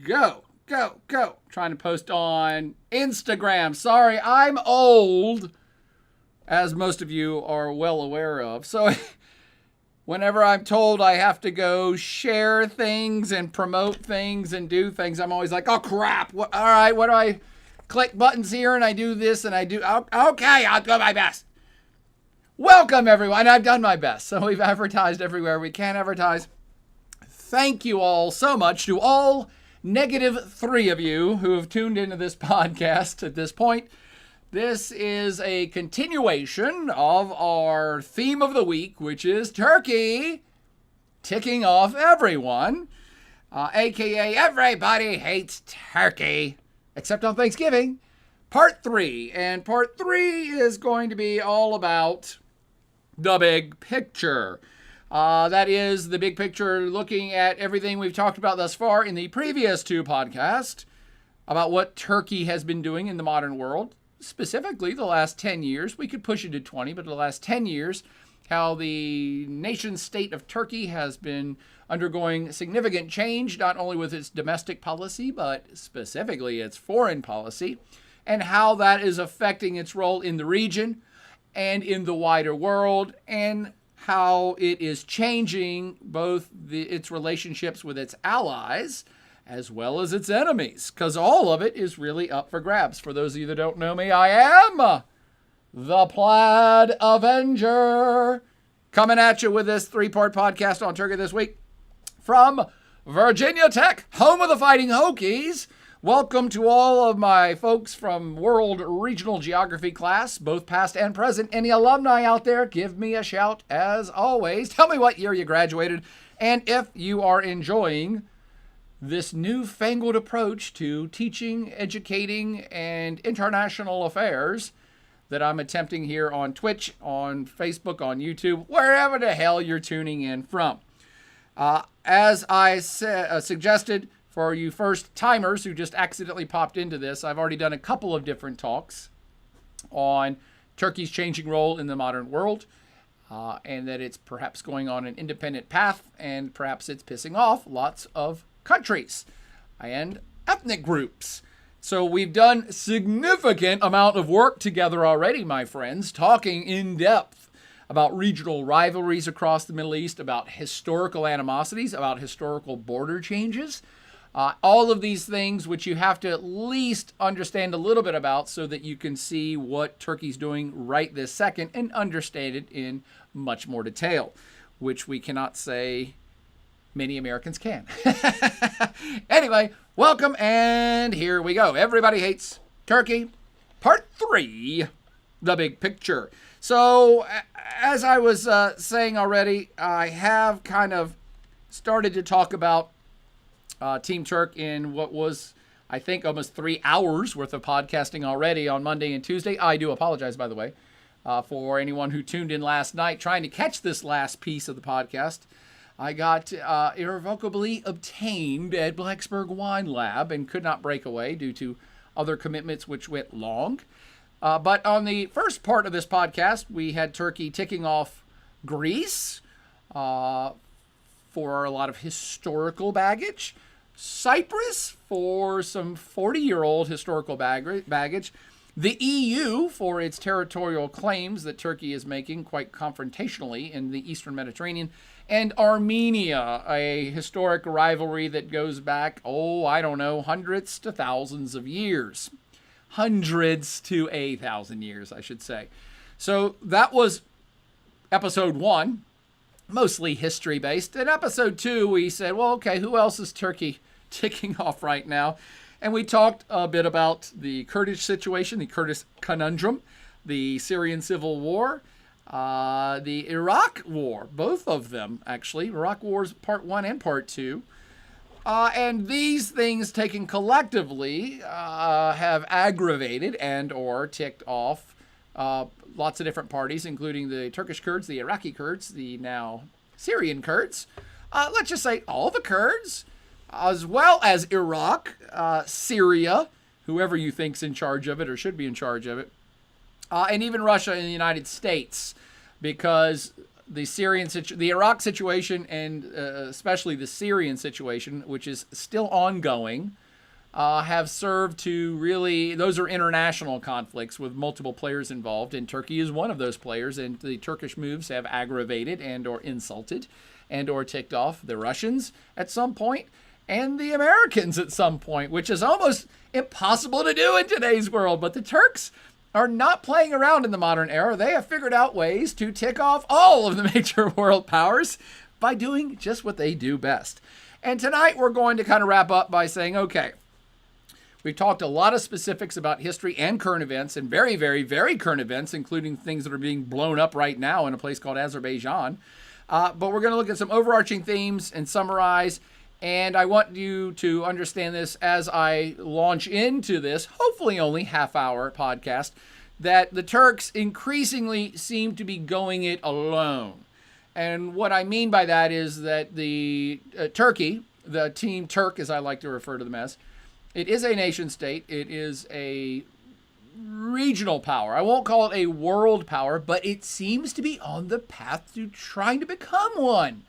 Go. Trying to post on Instagram. Sorry, I'm old, as most of you are well aware of. So whenever I'm told I have to go share things and promote things and do things, I'm always like, oh crap. All right, what do I click buttons here and I do this and I do. Okay, I'll do my best. Welcome, everyone. I've done my best. So we've advertised everywhere we can advertise. Thank you all so much to all -3 of you who have tuned into this podcast at this point. This is a continuation of our theme of the week, which is Turkey ticking off everyone, aka everybody hates Turkey, except on Thanksgiving. Part 3. And part 3 is going to be all about the big picture. That is the big picture, looking at everything we've talked about thus far in the previous 2 podcasts about what Turkey has been doing in the modern world, specifically the last 10 years. We could push it to 20, but the last 10 years, how the nation state of Turkey has been undergoing significant change, not only with its domestic policy, but specifically its foreign policy, and how that is affecting its role in the region and in the wider world, and how it is changing both its relationships with its allies as well as its enemies, because all of it is really up for grabs. For those of you that don't know me, I am the Plaid Avenger, coming at you with this 3-part podcast on Turkey this week from Virginia Tech, home of the Fighting Hokies. Welcome to all of my folks from World Regional Geography class, both past and present. Any alumni out there, give me a shout as always. Tell me what year you graduated, and if you are enjoying this newfangled approach to teaching, educating, and international affairs that I'm attempting here on Twitch, on Facebook, on YouTube, wherever the hell you're tuning in from. As I suggested, for you first timers who just accidentally popped into this, I've already done a couple of different talks on Turkey's changing role in the modern world, and that it's perhaps going on an independent path, and perhaps it's pissing off lots of countries and ethnic groups. So we've done significant amount of work together already, my friends, talking in depth about regional rivalries across the Middle East, about historical animosities, about historical border changes, all of these things which you have to at least understand a little bit about so that you can see what Turkey's doing right this second and understand it in much more detail, which we cannot say many Americans can. Anyway, welcome, and here we go. Everybody hates Turkey, part 3, the big picture. So, as I was saying already, I have kind of started to talk about Team Turk in what was, I think, almost 3 hours worth of podcasting already on Monday and Tuesday. I do apologize, by the way, for anyone who tuned in last night trying to catch this last piece of the podcast. I got irrevocably obtained at Blacksburg Wine Lab and could not break away due to other commitments which went long. But on the first part of this podcast, we had Turkey ticking off Greece for a lot of historical baggage, Cyprus for some 40-year-old historical baggage, the EU for its territorial claims that Turkey is making quite confrontationally in the Eastern Mediterranean, and Armenia, a historic rivalry that goes back, hundreds to thousands of years. Hundreds to 1,000 years, I should say. So that was episode 1, mostly history-based. In episode 2, we said, well, okay, who else is Turkey ticking off right now? And we talked a bit about the Kurdish situation, the Kurdish conundrum, the Syrian civil war, the Iraq war, both of them, actually. Iraq Wars Part 1 and Part 2. And these things taken collectively have aggravated and or ticked off lots of different parties, including the Turkish Kurds, the Iraqi Kurds, the now Syrian Kurds. Let's just say all the Kurds, as well as Iraq, Syria, whoever you think's in charge of it or should be in charge of it, and even Russia and the United States, because the Iraq situation, and especially the Syrian situation, which is still ongoing, have served to really, those are international conflicts with multiple players involved, and Turkey is one of those players, and the Turkish moves have aggravated and or insulted and or ticked off the Russians at some point and the Americans at some point, which is almost impossible to do in today's world. But the Turks are not playing around in the modern era. They have figured out ways to tick off all of the major world powers by doing just what they do best. And tonight we're going to kind of wrap up by saying, okay, we've talked a lot of specifics about history and current events, and very, very, very current events, including things that are being blown up right now in a place called Azerbaijan. But we're going to look at some overarching themes and summarize. And I want you to understand this as I launch into this, hopefully only half-hour podcast, that the Turks increasingly seem to be going it alone. And what I mean by that is that the Turkey, the Team Turk, as I like to refer to them as, it is a nation state. It is a regional power. I won't call it a world power, but it seems to be on the path to trying to become one.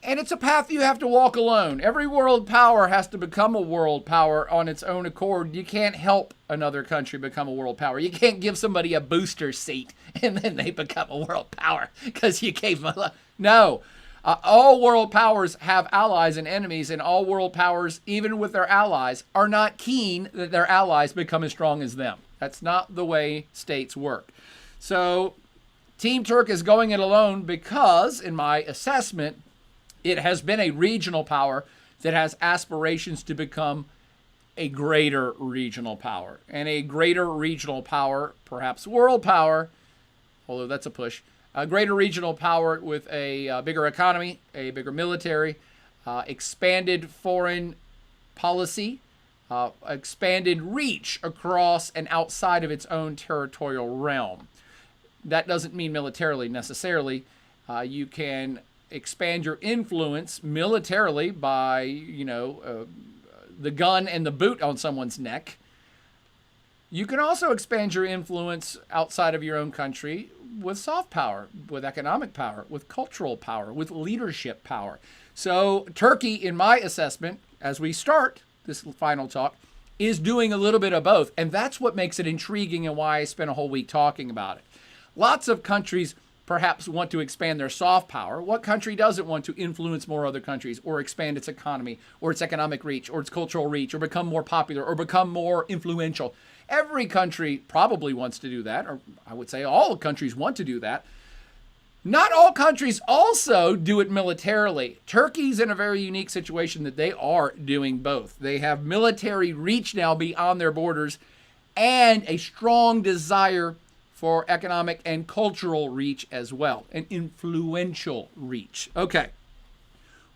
And it's a path you have to walk alone. Every world power has to become a world power on its own accord. You can't help another country become a world power. You can't give somebody a booster seat and then they become a world power because you gave them a... No. All world powers have allies and enemies, and all world powers, even with their allies, are not keen that their allies become as strong as them. That's not the way states work. So Team Turk is going it alone because, in my assessment, it has been a regional power that has aspirations to become a greater regional power. And a greater regional power, perhaps world power, although that's a push, a greater regional power with a bigger economy, a bigger military, expanded foreign policy, expanded reach across and outside of its own territorial realm. That doesn't mean militarily necessarily. You can expand your influence militarily by, the gun and the boot on someone's neck. You can also expand your influence outside of your own country with soft power, with economic power, with cultural power, with leadership power. So Turkey, in my assessment, as we start this final talk, is doing a little bit of both. And that's what makes it intriguing and why I spent a whole week talking about it. Lots of countries perhaps want to expand their soft power. What country doesn't want to influence more other countries or expand its economy or its economic reach or its cultural reach or become more popular or become more influential? Every country probably wants to do that, or I would say all countries want to do that. Not all countries also do it militarily. Turkey's in a very unique situation that they are doing both. They have military reach now beyond their borders and a strong desire for economic and cultural reach as well, an influential reach. Okay,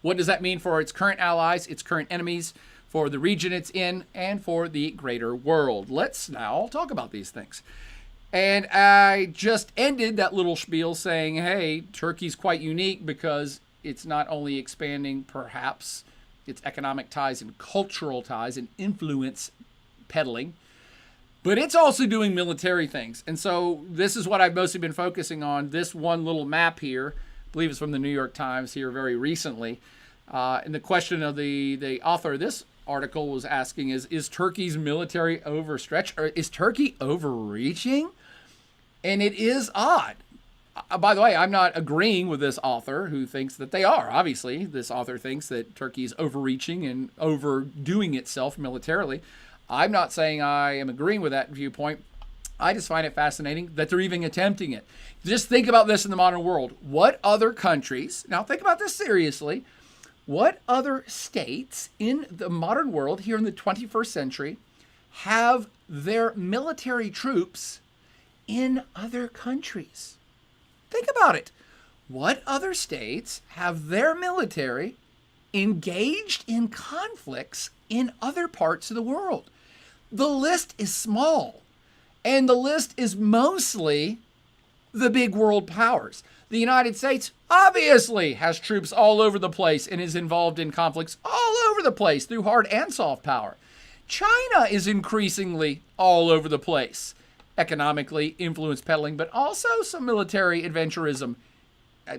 what does that mean for its current allies, its current enemies, for the region it's in, and for the greater world? Let's now talk about these things. And I just ended that little spiel saying, hey, Turkey's quite unique because it's not only expanding perhaps its economic ties and cultural ties and influence peddling, but it's also doing military things. And so this is what I've mostly been focusing on, this one little map here. I believe it's from the New York Times here very recently. And the question of the author of this article was asking is Turkey's military overstretched? Or is Turkey overreaching? And it is odd. By the way, I'm not agreeing with this author who thinks that they are. Obviously, this author thinks that Turkey is overreaching and overdoing itself militarily. I'm not saying I am agreeing with that viewpoint. I just find it fascinating that they're even attempting it. Just think about this in the modern world. What other countries, now think about this seriously, what other states in the modern world here in the 21st century have their military troops in other countries? Think about it. What other states have their military engaged in conflicts in other parts of the world? The list is small, and the list is mostly the big world powers. The United States obviously has troops all over the place and is involved in conflicts all over the place through hard and soft power. China is increasingly all over the place, economically, influence peddling, but also some military adventurism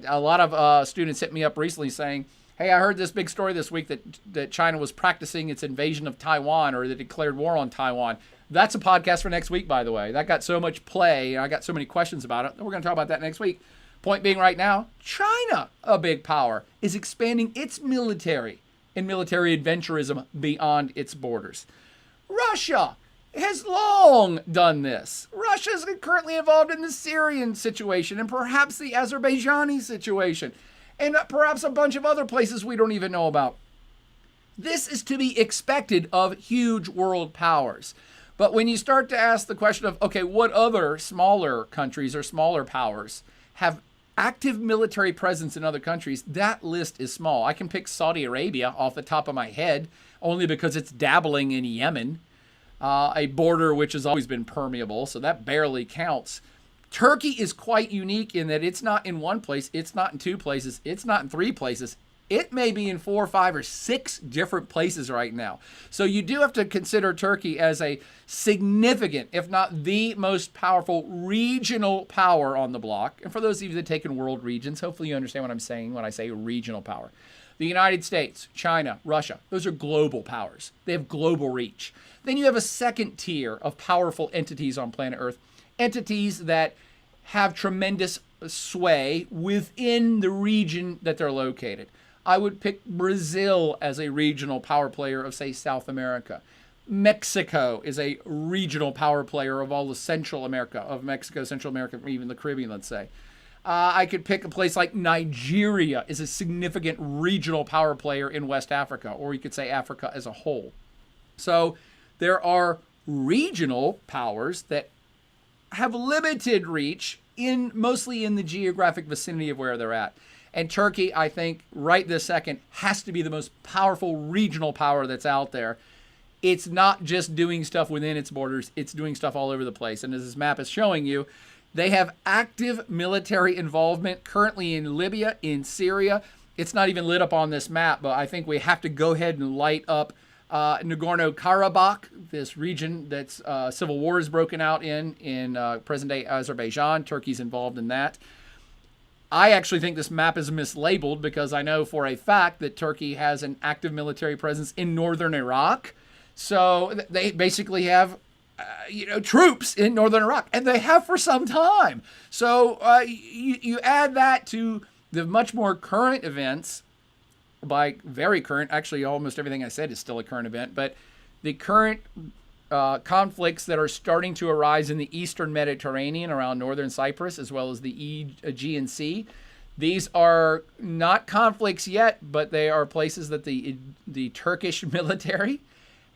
a lot of students hit me up recently saying, hey, I heard this big story this week that China was practicing its invasion of Taiwan, or that declared war on Taiwan. That's a podcast for next week, by the way. That got so much play, and I got so many questions about it. We're going to talk about that next week. Point being, right now, China, a big power, is expanding its military and military adventurism beyond its borders. Russia has long done this. Russia is currently involved in the Syrian situation and perhaps the Azerbaijani situation and perhaps a bunch of other places we don't even know about. This is to be expected of huge world powers. But when you start to ask the question of, okay, what other smaller countries or smaller powers have active military presence in other countries, that list is small. I can pick Saudi Arabia off the top of my head only because it's dabbling in Yemen, a border which has always been permeable, so that barely counts. Turkey is quite unique in that it's not in one place, it's not in two places, it's not in three places. It may be in 4, 5, or 6 different places right now. So you do have to consider Turkey as a significant, if not the most powerful regional power on the block. And for those of you that take in world regions, hopefully you understand what I'm saying when I say regional power. The United States, China, Russia, those are global powers. They have global reach. Then you have a second tier of powerful entities on planet Earth, entities that have tremendous sway within the region that they're located. I would pick Brazil as a regional power player of, say, South America. Mexico is a regional power player of all of Central America, of Mexico, Central America, even the Caribbean, let's say. I could pick a place like Nigeria is a significant regional power player in West Africa, or you could say Africa as a whole. So there are regional powers that have limited reach mostly in the geographic vicinity of where they're at. And Turkey, I think, right this second, has to be the most powerful regional power that's out there. It's not just doing stuff within its borders, it's doing stuff all over the place. And as this map is showing you, they have active military involvement currently in Libya, in Syria. It's not even lit up on this map, but I think we have to go ahead and light up Nagorno-Karabakh, this region that's civil war is broken out in present-day Azerbaijan. Turkey's involved in that. I actually think this map is mislabeled because I know for a fact that Turkey has an active military presence in northern Iraq. So they basically have, troops in northern Iraq, and they have for some time. So you add that to the much more current events, by very current, actually almost everything I said is still a current event, but the current conflicts that are starting to arise in the eastern Mediterranean around northern Cyprus, as well as the Aegean Sea. These are not conflicts yet, but they are places that the Turkish military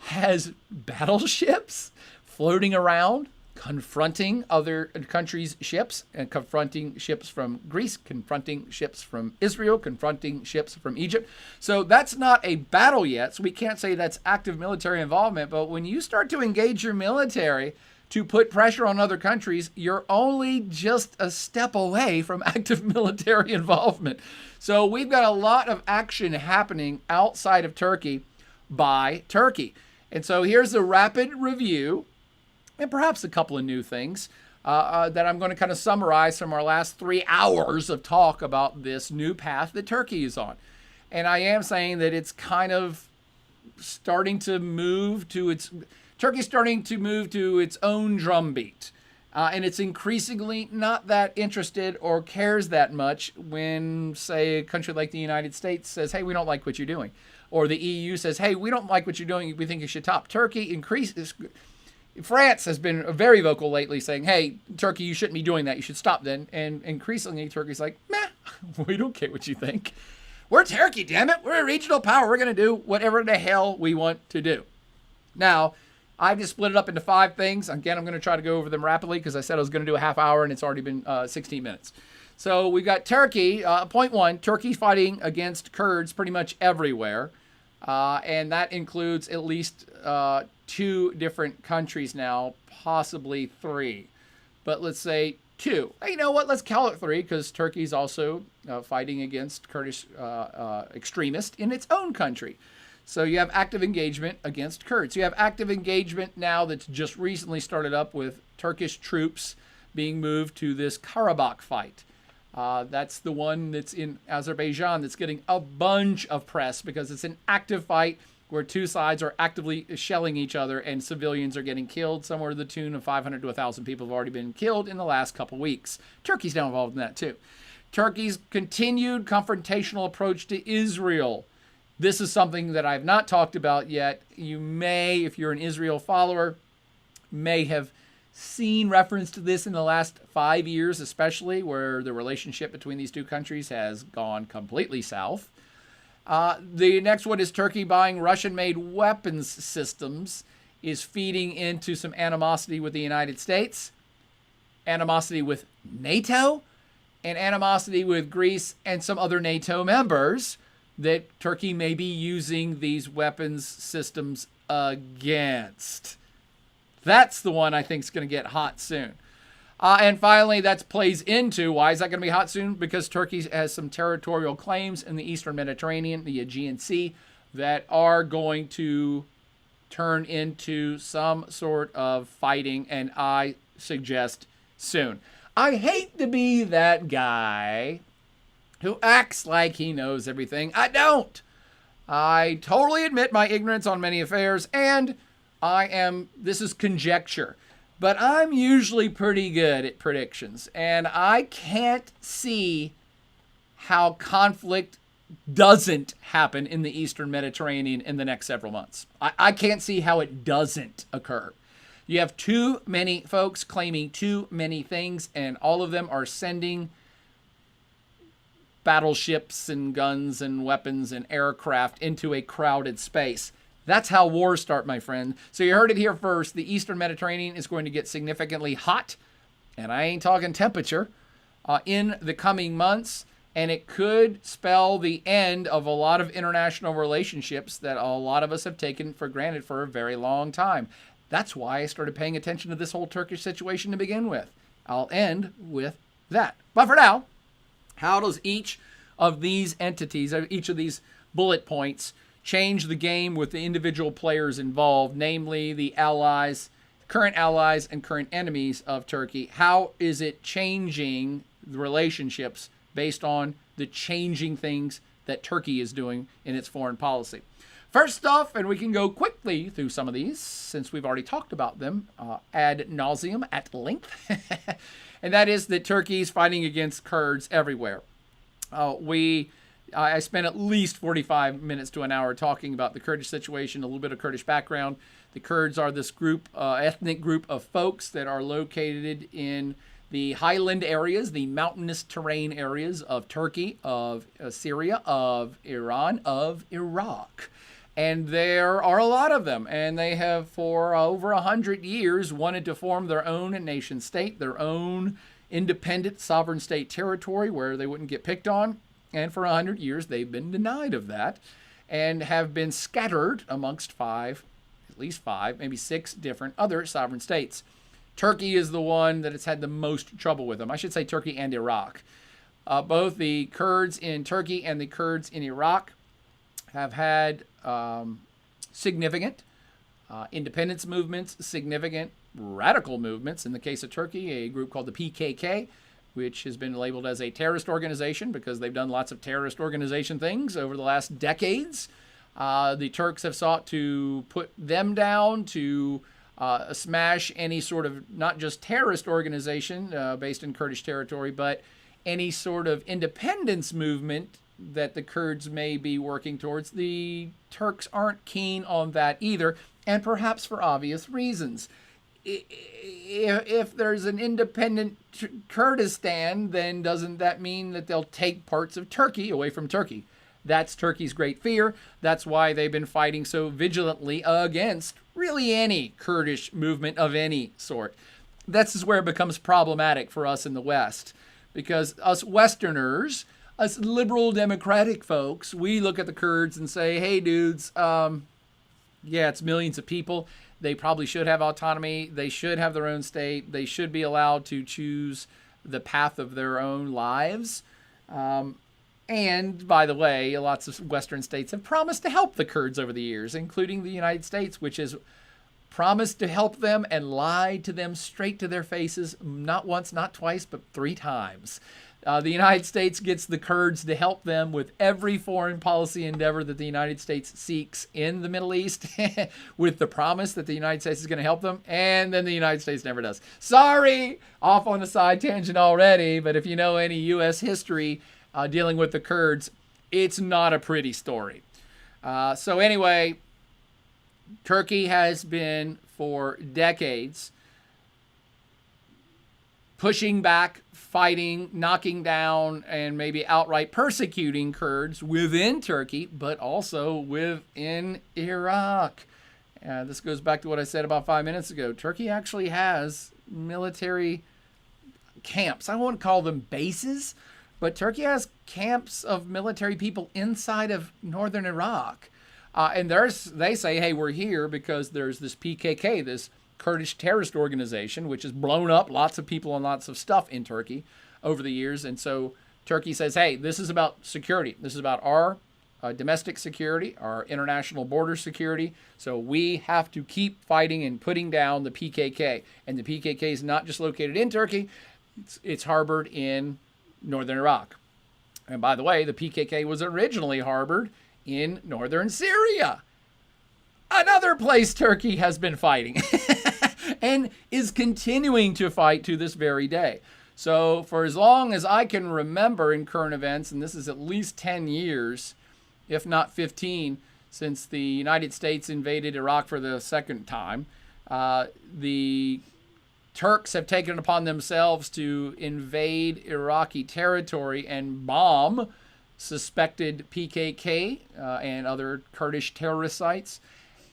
has battleships floating around, confronting other countries' ships, and confronting ships from Greece, confronting ships from Israel, confronting ships from Egypt. So that's not a battle yet, so we can't say that's active military involvement. But when you start to engage your military to put pressure on other countries, you're only just a step away from active military involvement. So we've got a lot of action happening outside of Turkey by Turkey. And so here's a rapid review, and perhaps a couple of new things that I'm going to kind of summarize from our last 3 hours of talk about this new path that Turkey is on. And I am saying that it's kind of starting to move to Turkey's starting to move to its own drumbeat. And it's increasingly not that interested or cares that much when, say, a country like the United States says, hey, we don't like what you're doing. Or the EU says, hey, we don't like what you're doing. We think you should stop. France has been very vocal lately saying, hey, Turkey, you shouldn't be doing that. You should stop then. And increasingly, Turkey's like, meh, we don't care what you think. We're Turkey, damn it. We're a regional power. We're going to do whatever the hell we want to do. Now, I've just split it up into 5 things. Again, I'm going to try to go over them rapidly because I said I was going to do a half hour and it's already been 16 minutes. So we've got Turkey. Point 1, Turkey fighting against Kurds pretty much everywhere. And that includes at least 2 different countries now, possibly 3. But let's say 2. You know what? Let's call it 3 because Turkey's also fighting against Kurdish extremists in its own country. So you have active engagement against Kurds. You have active engagement now that's just recently started up with Turkish troops being moved to this Karabakh fight. That's the one that's in Azerbaijan that's getting a bunch of press because it's an active fight where two sides are actively shelling each other and civilians are getting killed. Somewhere to the tune of 500 to 1,000 people have already been killed in the last couple weeks. Turkey's now involved in that too. Turkey's continued confrontational approach to Israel. This is something that I've not talked about yet. You may, if you're an Israel follower, may have seen reference to this in the last 5 years, especially where the relationship between these two countries has gone completely south. The next one is Turkey buying Russian-made weapons systems is feeding into some animosity with the United States, animosity with NATO, and animosity with Greece and some other NATO members that Turkey may be using these weapons systems against. That's the one I think is going to get hot soon. And finally, that plays into, why is that going to be hot soon? Because Turkey has some territorial claims in the Eastern Mediterranean, the Aegean Sea, that are going to turn into some sort of fighting, and I suggest soon. I hate to be that guy who acts like he knows everything. I don't. I totally admit my ignorance on many affairs, and this is conjecture. But I'm usually pretty good at predictions, and I can't see how conflict doesn't happen in the Eastern Mediterranean in the next several months. I can't see how it doesn't occur. You have too many folks claiming too many things, and all of them are sending battleships and guns and weapons and aircraft into a crowded space. That's how wars start, my friend. So you heard it here first. The Eastern Mediterranean is going to get significantly hot, and I ain't talking temperature, in the coming months. And it could spell the end of a lot of international relationships that a lot of us have taken for granted for a very long time. That's why I started paying attention to this whole Turkish situation to begin with. I'll end with that. But for now, how does each of these entities, each of these bullet points, change the game with the individual players involved, namely the allies, current allies and current enemies of Turkey? How is it changing the relationships based on the changing things that Turkey is doing in its foreign policy? First off, and we can go quickly through some of these since we've already talked about them ad nauseum at length, and that is that Turkey is fighting against Kurds everywhere. I spent at least 45 minutes to an hour talking about the Kurdish situation, a little bit of Kurdish background. The Kurds are this group, ethnic group of folks that are located in the highland areas, the mountainous terrain areas of Turkey, of Syria, of Iran, of Iraq. And there are a lot of them, and they have for over 100 years wanted to form their own nation state, their own independent sovereign state territory where they wouldn't get picked on. And for 100 years, they've been denied of that and have been scattered amongst at least five, maybe six different other sovereign states. Turkey is the one that has had the most trouble with them. I should say Turkey and Iraq. Both the Kurds in Turkey and the Kurds in Iraq have had significant independence movements, significant radical movements. In the case of Turkey, a group called the PKK, which has been labeled as a terrorist organization because they've done lots of terrorist organization things over the last decades. The Turks have sought to put them down, to smash any sort of not just terrorist organization based in Kurdish territory, but any sort of independence movement that the Kurds may be working towards. The Turks aren't keen on that either, and perhaps for obvious reasons. If there's an independent Kurdistan, then doesn't that mean that they'll take parts of Turkey away from Turkey? That's Turkey's great fear. That's why they've been fighting so vigilantly against really any Kurdish movement of any sort. This is where it becomes problematic for us in the West, because us Westerners, us liberal democratic folks, we look at the Kurds and say, hey, dudes, yeah, it's millions of people. They probably should have autonomy. They should have their own state. They should be allowed to choose the path of their own lives. And by the way, lots of Western states have promised to help the Kurds over the years, including the United States, which has promised to help them and lied to them straight to their faces, not once, not twice, but 3 times. The United States gets the Kurds to help them with every foreign policy endeavor that the United States seeks in the Middle East with the promise that the United States is going to help them, and then the United States never does. Sorry, off on a side tangent already, but if you know any U.S. history dealing with the Kurds, it's not a pretty story. So anyway, Turkey has been for decades pushing back, fighting, knocking down, and maybe outright persecuting Kurds within Turkey, but also within Iraq. This goes back to what I said about 5 minutes ago. Turkey actually has military camps. I won't call them bases, but Turkey has camps of military people inside of northern Iraq. And they say, hey, we're here because there's this PKK, this Kurdish terrorist organization, which has blown up lots of people and lots of stuff in Turkey over the years. And so Turkey says, hey, this is about security. This is about our domestic security, our international border security. So we have to keep fighting and putting down the PKK. And the PKK is not just located in Turkey. It's harbored in northern Iraq. And by the way, the PKK was originally harbored in northern Syria, another place Turkey has been fighting and is continuing to fight to this very day. So for as long as I can remember in current events, and this is at least 10 years, if not 15, since the United States invaded Iraq for the second time, the Turks have taken it upon themselves to invade Iraqi territory and bomb suspected PKK and other Kurdish terrorist sites.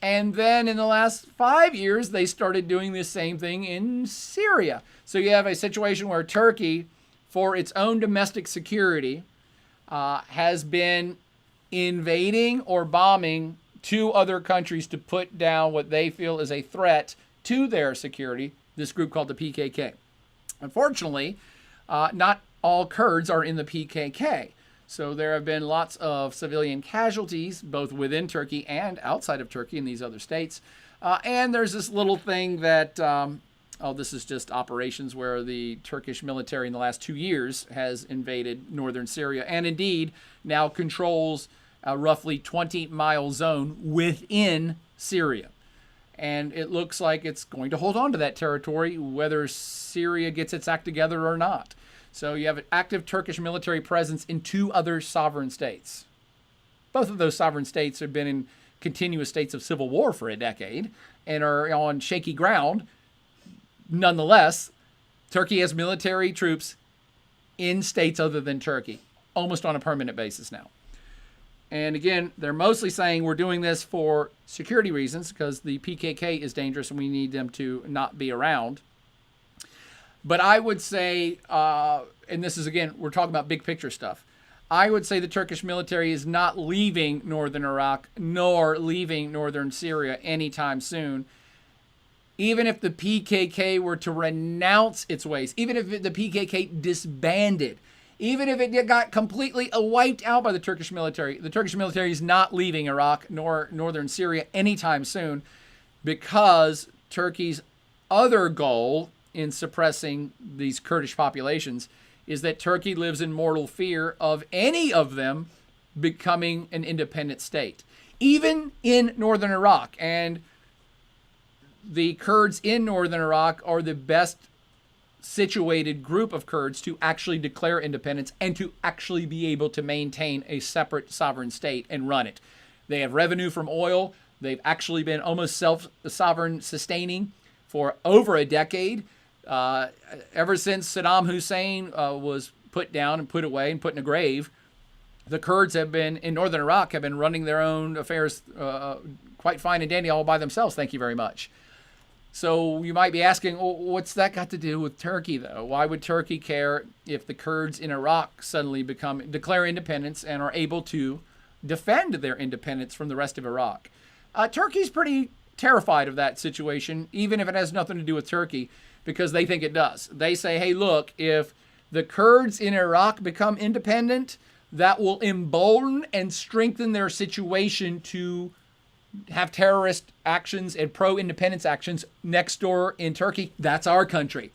And then in the last 5 years, they started doing the same thing in Syria. So you have a situation where Turkey, for its own domestic security, has been invading or bombing two other countries to put down what they feel is a threat to their security, this group called the PKK. Unfortunately, not all Kurds are in the PKK. So there have been lots of civilian casualties, both within Turkey and outside of Turkey in these other states. And there's this little thing that, this is just operations where the Turkish military in the last 2 years has invaded northern Syria and indeed now controls a roughly 20-mile zone within Syria. And it looks like it's going to hold on to that territory, whether Syria gets its act together or not. So you have an active Turkish military presence in two other sovereign states. Both of those sovereign states have been in continuous states of civil war for a decade and are on shaky ground. Nonetheless, Turkey has military troops in states other than Turkey, almost on a permanent basis now. And again, they're mostly saying we're doing this for security reasons because the PKK is dangerous and we need them to not be around. But I would say, and this is, again, we're talking about big picture stuff. I would say the Turkish military is not leaving northern Iraq nor leaving northern Syria anytime soon. Even if the PKK were to renounce its ways, even if the PKK disbanded, even if it got completely wiped out by the Turkish military is not leaving Iraq nor northern Syria anytime soon because Turkey's other goal in suppressing these Kurdish populations is that Turkey lives in mortal fear of any of them becoming an independent state, even in northern Iraq. And the Kurds in northern Iraq are the best situated group of Kurds to actually declare independence and to actually be able to maintain a separate sovereign state and run it. They have revenue from oil. They've actually been almost self-sovereign sustaining for over a decade. Ever since Saddam Hussein was put down and put away and put in a grave, the Kurds have been, in northern Iraq, have been running their own affairs quite fine and dandy all by themselves. Thank you very much. So you might be asking, well, what's that got to do with Turkey, though? Why would Turkey care if the Kurds in Iraq suddenly declare independence and are able to defend their independence from the rest of Iraq? Turkey's pretty terrified of that situation, even if it has nothing to do with Turkey, because they think it does. They say, hey, look, if the Kurds in Iraq become independent, that will embolden and strengthen their situation to have terrorist actions and pro-independence actions next door in Turkey. That's our country.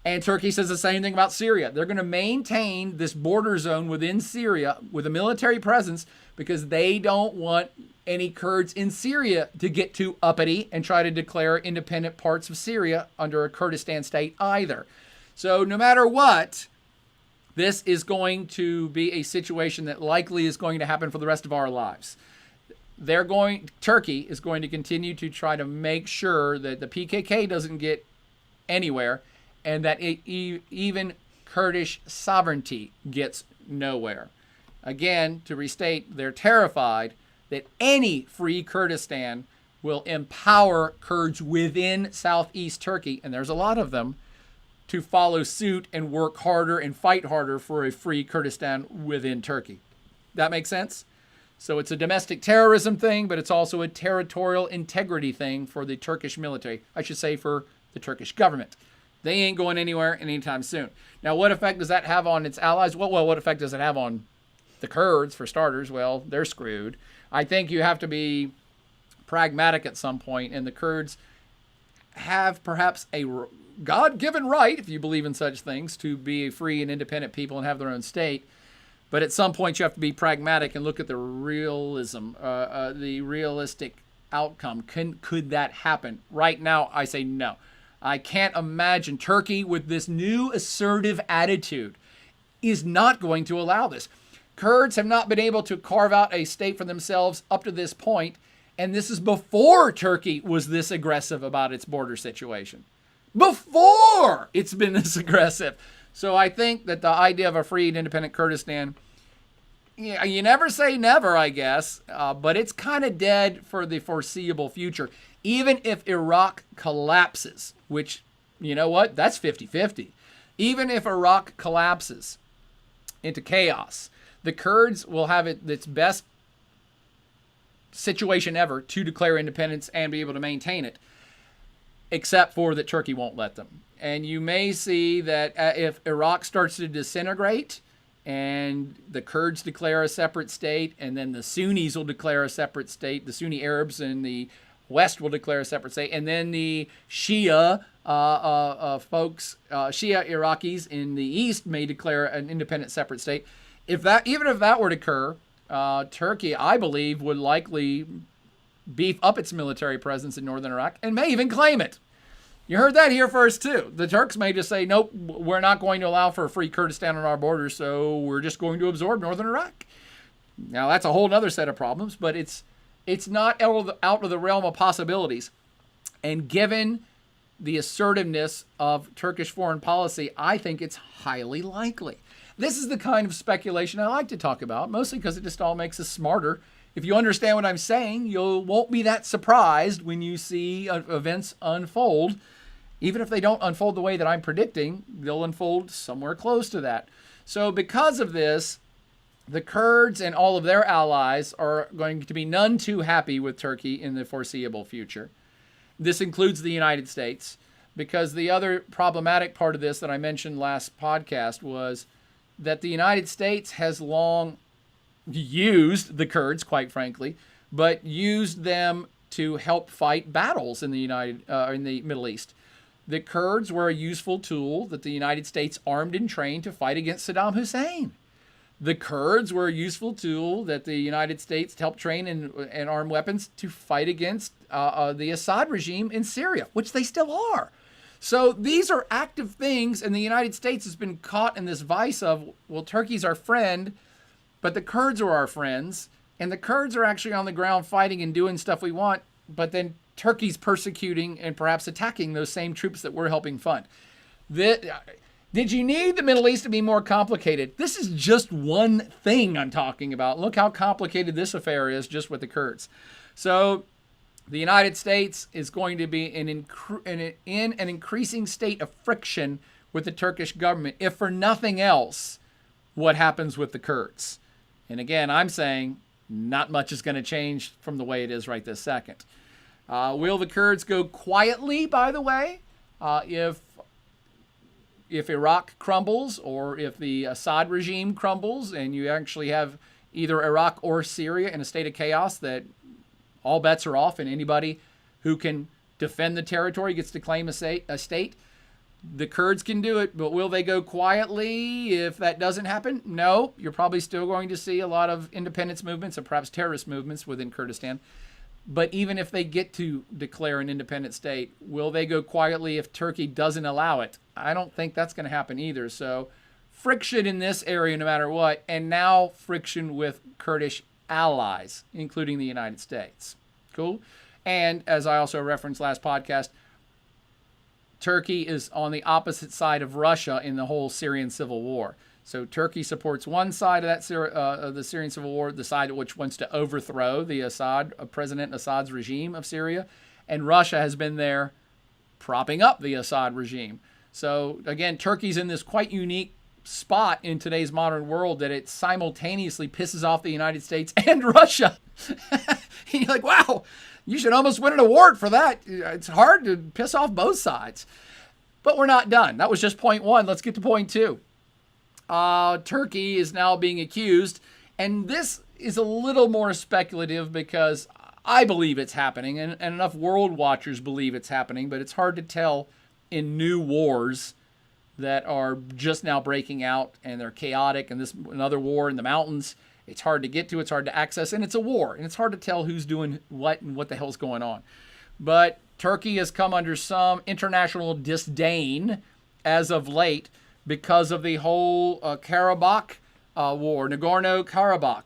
And Turkey says the same thing about Syria. They're going to maintain this border zone within Syria with a military presence because they don't want any Kurds in Syria to get too uppity and try to declare independent parts of Syria under a Kurdistan state either. So no matter what, this is going to be a situation that likely is going to happen for the rest of our lives. Turkey is going to continue to try to make sure that the PKK doesn't get anywhere and that even Kurdish sovereignty gets nowhere. Again, to restate, they're terrified that any free Kurdistan will empower Kurds within southeast Turkey, and there's a lot of them, to follow suit and work harder and fight harder for a free Kurdistan within Turkey. That makes sense? So it's a domestic terrorism thing, but it's also a territorial integrity thing for the Turkish military. I should say for the Turkish government. They ain't going anywhere anytime soon. Now, what effect does that have on its allies? Well, what effect does it have on the Kurds, for starters? Well, they're screwed. I think you have to be pragmatic at some point, and the Kurds have perhaps a God-given right, if you believe in such things, to be a free and independent people and have their own state. But at some point, you have to be pragmatic and look at the realism, the realistic outcome. Could that happen? Right now, I say no. I can't imagine Turkey, with this new assertive attitude, is not going to allow this. Kurds have not been able to carve out a state for themselves up to this point, and this is before Turkey was this aggressive about its border situation. Before it's been this aggressive. So I think that the idea of a free and independent Kurdistan, you never say never, I guess, but it's kind of dead for the foreseeable future. Even if Iraq collapses, which, you know what, that's 50-50. Even if Iraq collapses into chaos, the Kurds will have its best situation ever to declare independence and be able to maintain it, except for that Turkey won't let them. And you may see that if Iraq starts to disintegrate and the Kurds declare a separate state, and then the Sunnis will declare a separate state, the Sunni Arabs in the West will declare a separate state, and then the Shia folks, Shia Iraqis in the East may declare an independent separate state. Even if that were to occur, Turkey, I believe, would likely beef up its military presence in northern Iraq and may even claim it. You heard that here first, too. The Turks may just say, nope, we're not going to allow for a free Kurdistan on our border, so we're just going to absorb northern Iraq. Now, that's a whole other set of problems, but it's not out of the realm of possibilities. And given the assertiveness of Turkish foreign policy, I think it's highly likely. This is the kind of speculation I like to talk about, mostly because it just all makes us smarter. If you understand what I'm saying, you won't be that surprised when you see events unfold. Even if they don't unfold the way that I'm predicting, they'll unfold somewhere close to that. So because of this, the Kurds and all of their allies are going to be none too happy with Turkey in the foreseeable future. This includes the United States, because the other problematic part of this that I mentioned last podcast was that the United States has long used the Kurds, quite frankly, but used them to help fight battles in the Middle East. The Kurds were a useful tool that the United States armed and trained to fight against Saddam Hussein. The Kurds were a useful tool that the United States helped train and arm weapons to fight against the Assad regime in Syria, which they still are. So these are active things, and the United States has been caught in this vice of, well, Turkey's our friend, but the Kurds are our friends, and the Kurds are actually on the ground fighting and doing stuff we want, but then Turkey's persecuting and perhaps attacking those same troops that we're helping fund. Did you need the Middle East to be more complicated? This is just one thing I'm talking about. Look how complicated this affair is just with the Kurds. So the United States is going to be in an increasing state of friction with the Turkish government, if for nothing else, what happens with the Kurds. And again, I'm saying not much is going to change from the way it is right this second. Will the Kurds go quietly, by the way, if Iraq crumbles or if the Assad regime crumbles and you actually have either Iraq or Syria in a state of chaos that all bets are off and anybody who can defend the territory gets to claim a state? The Kurds can do it, but will they go quietly if that doesn't happen? No. You're probably still going to see a lot of independence movements and perhaps terrorist movements within Kurdistan. But even if they get to declare an independent state, will they go quietly if Turkey doesn't allow it? I don't think that's going to happen either. So friction in this area no matter what, and now friction with Kurdish allies, including the United States. Cool? And as I also referenced last podcast, Turkey is on the opposite side of Russia in the whole Syrian civil war. So Turkey supports one side of that the Syrian civil war, the side which wants to overthrow the President Assad's regime of Syria, and Russia has been there propping up the Assad regime. So again, Turkey's in this quite unique spot in today's modern world that it simultaneously pisses off the United States and Russia. You're like, wow, you should almost win an award for that. It's hard to piss off both sides. But we're not done. That was just point one. Let's get to point two. Turkey is now being accused, and this is a little more speculative because I believe it's happening, and enough world watchers believe it's happening, but it's hard to tell in new wars that are just now breaking out, and they're chaotic, and this another war in the mountains. It's hard to get to, it's hard to access, and it's a war, and it's hard to tell who's doing what and what the hell's going on. But Turkey has come under some international disdain as of late because of the whole Karabakh war, Nagorno-Karabakh,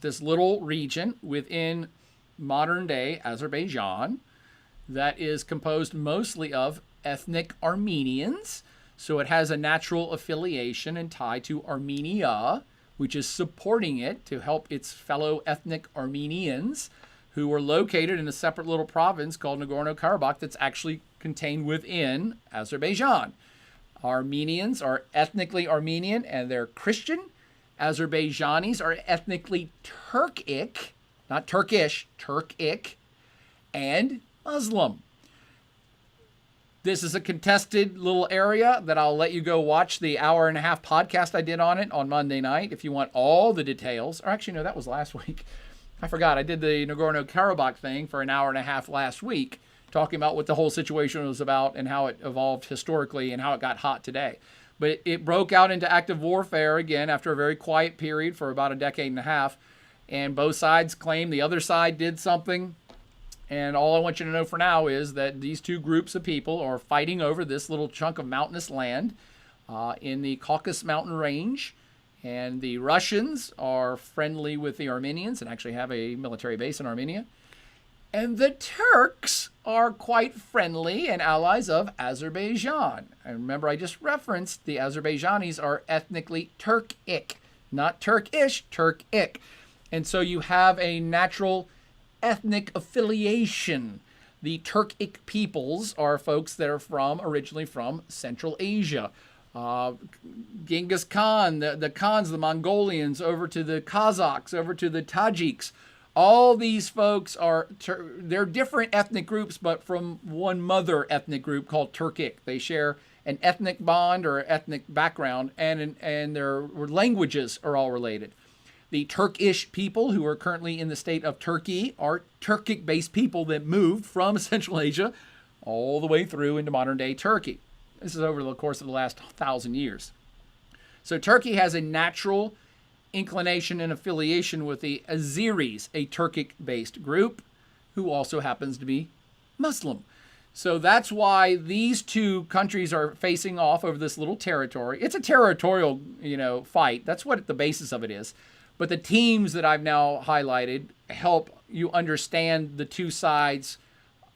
this little region within modern-day Azerbaijan that is composed mostly of ethnic Armenians. So it has a natural affiliation and tie to Armenia, which is supporting it to help its fellow ethnic Armenians who are located in a separate little province called Nagorno-Karabakh that's actually contained within Azerbaijan. Armenians are ethnically Armenian and they're Christian. Azerbaijanis are ethnically Turkic, not Turkish, Turkic, and Muslim. This is a contested little area that I'll let you go watch the hour-and-a-half podcast I did on it on Monday night if you want all the details. Or actually, no, that was last week. I forgot. I did the Nagorno-Karabakh thing for an hour-and-a-half last week, talking about what the whole situation was about and how it evolved historically and how it got hot today. But it broke out into active warfare again after a very quiet period for about a decade and a half. And both sides claim the other side did something. And all I want you to know for now is that these two groups of people are fighting over this little chunk of mountainous land in the Caucasus mountain range. And the Russians are friendly with the Armenians and actually have a military base in Armenia. And the Turks are quite friendly and allies of Azerbaijan. And remember, I just referenced the Azerbaijanis are ethnically Turkic, not Turkish, Turkic. And so you have a natural ethnic affiliation. The Turkic peoples are folks that are originally from Central Asia. Genghis Khan, the Khans, the Mongolians, over to the Kazakhs, over to the Tajiks. All these folks they're different ethnic groups, but from one mother ethnic group called Turkic. They share an ethnic bond or ethnic background, and their languages are all related. The Turkish people who are currently in the state of Turkey are Turkic-based people that moved from Central Asia all the way through into modern-day Turkey. This is over the course of the last 1,000 years. So Turkey has a natural inclination and affiliation with the Azeris, a Turkic-based group who also happens to be Muslim. So that's why these two countries are facing off over this little territory. It's a territorial, fight. That's what the basis of it is. But the teams that I've now highlighted help you understand the two sides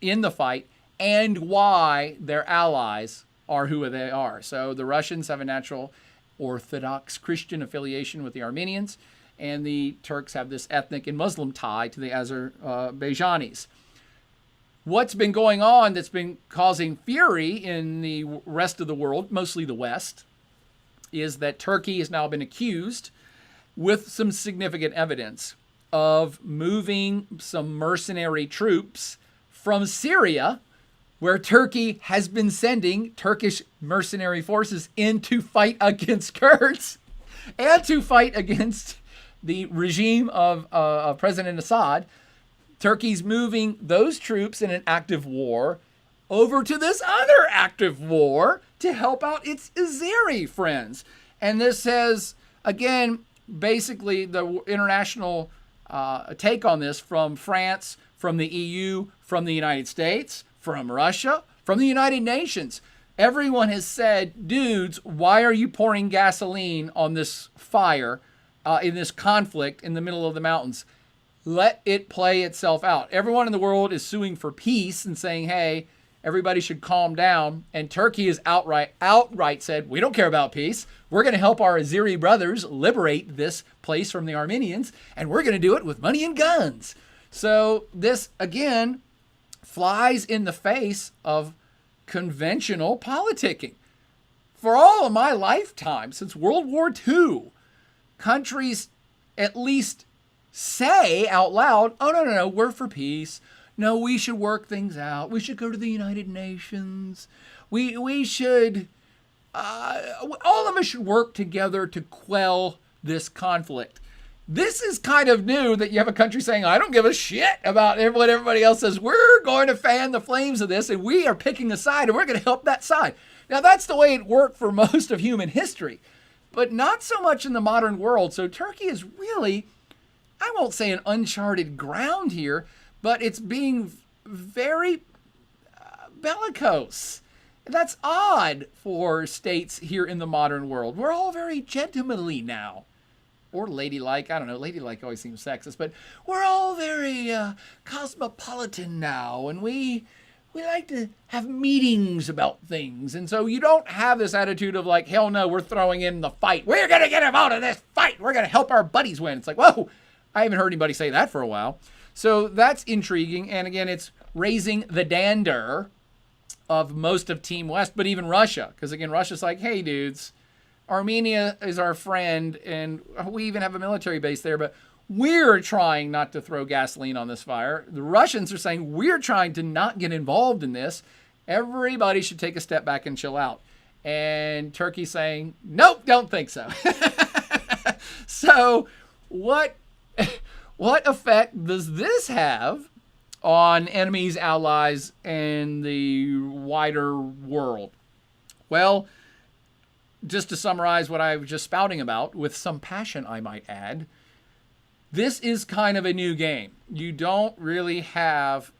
in the fight and why their allies are who they are. So the Russians have a natural Orthodox Christian affiliation with the Armenians, and the Turks have this ethnic and Muslim tie to the Azerbaijanis. What's been going on that's been causing fury in the rest of the world, mostly the West, is that Turkey has now been accused with some significant evidence of moving some mercenary troops from Syria, where Turkey has been sending Turkish mercenary forces in to fight against Kurds and to fight against the regime of President Assad. Turkey's moving those troops in an active war over to this other active war to help out its Azeri friends. And this has, again, basically the international take on this from France, from the EU, from the United States, from Russia, from the United Nations. Everyone has said, dudes, why are you pouring gasoline on this fire in this conflict in the middle of the mountains? Let it play itself out. Everyone in the world is suing for peace and saying, hey, everybody should calm down. And Turkey has outright said, we don't care about peace. We're going to help our Azeri brothers liberate this place from the Armenians, and we're going to do it with money and guns. So this, again, flies in the face of conventional politicking. For all of my lifetime, since World War II, countries at least say out loud, oh, no, we're for peace. No, we should work things out. We should go to the United Nations. We should, all of us should work together to quell this conflict. This is kind of new that you have a country saying, I don't give a shit about what everybody else says. We're going to fan the flames of this, and we are picking a side, and we're going to help that side. Now, that's the way it worked for most of human history, but not so much in the modern world. So Turkey is really, I won't say an uncharted ground here, but it's being very bellicose. That's odd for states here in the modern world. We're all very gentlemanly now. Or ladylike. I don't know. Ladylike always seems sexist, but we're all very cosmopolitan now, and we like to have meetings about things. And so you don't have this attitude of like, hell no, we're throwing in the fight. We're going to get him out of this fight. We're going to help our buddies win. It's like, whoa, I haven't heard anybody say that for a while. So that's intriguing. And again, it's raising the dander of most of Team West, but even Russia. Because again, Russia's like, hey, dudes, Armenia is our friend, and we even have a military base there, but we're trying not to throw gasoline on this fire. The Russians are saying we're trying to not get involved in this. Everybody should take a step back and chill out. And Turkey's saying, nope, don't think so. So what effect does this have on enemies, allies, and the wider world? Well, just to summarize what I was just spouting about, with some passion, I might add, this is kind of a new game. You don't really have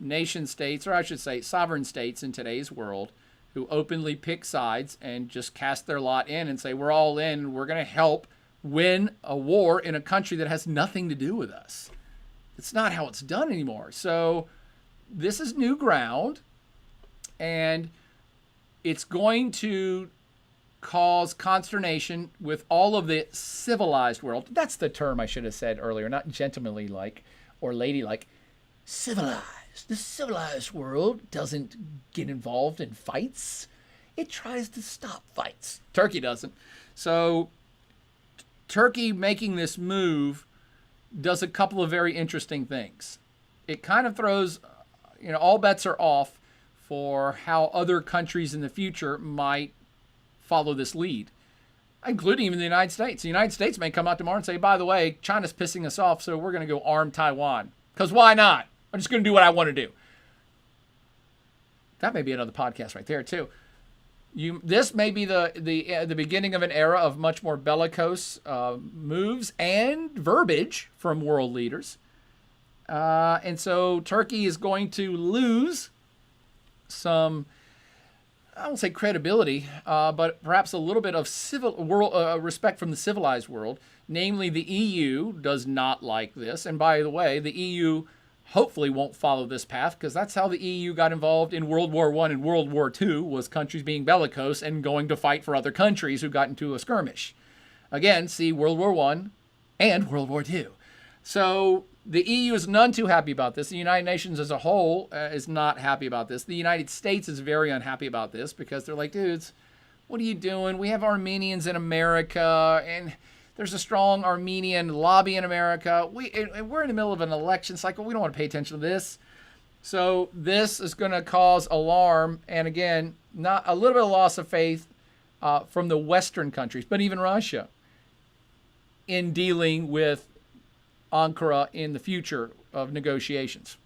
nation states, or I should say sovereign states in today's world, who openly pick sides and just cast their lot in and say, we're all in, we're going to help win a war in a country that has nothing to do with us. It's not how it's done anymore. So this is new ground, and it's going to cause consternation with all of the civilized world. That's the term I should have said earlier, not gentlemanly like or ladylike. Civilized. The civilized world doesn't get involved in fights. It tries to stop fights. Turkey doesn't. So Turkey making this move does a couple of very interesting things. It kind of throws, all bets are off for how other countries in the future might follow this lead, including even the United States. The United States may come out tomorrow and say, by the way, China's pissing us off, so we're going to go arm Taiwan. Because why not? I'm just going to do what I want to do. That may be another podcast right there, too. This may be the beginning of an era of much more bellicose moves and verbiage from world leaders. And so Turkey is going to lose some, I won't say credibility, but perhaps a little bit of respect from the civilized world. Namely, the EU does not like this. And by the way, the EU hopefully won't follow this path, because that's how the EU got involved in World War I and World War II, was countries being bellicose and going to fight for other countries who got into a skirmish. Again, see World War I and World War II. So the EU is none too happy about this. The United Nations as a whole is not happy about this. The United States is very unhappy about this, because they're like, dudes, what are you doing? We have Armenians in America, and there's a strong Armenian lobby in America. We're in the middle of an election cycle. We don't want to pay attention to this. So this is going to cause alarm, and again, not a little bit of loss of faith from the Western countries, but even Russia, in dealing with Ankara in the future of negotiations.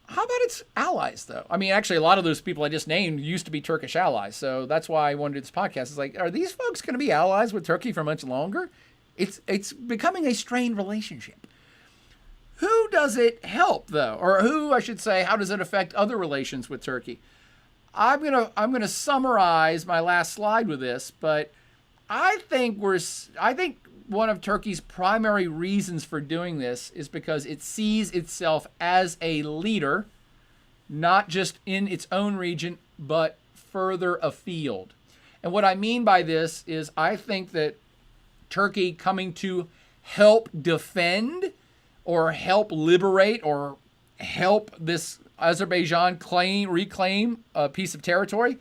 How about its allies, though? I mean, actually, a lot of those people I just named used to be Turkish allies. So that's why I wanted to do this podcast. It's like, are these folks going to be allies with Turkey for much longer? It's becoming a strained relationship. Who does it help, though? Or who, I should say, how does it affect other relations with Turkey? I'm gonna summarize my last slide with this, but I think one of Turkey's primary reasons for doing this is because it sees itself as a leader, not just in its own region, but further afield. And what I mean by this is I think that Turkey coming to help defend or help liberate or help this Azerbaijan reclaim a piece of territory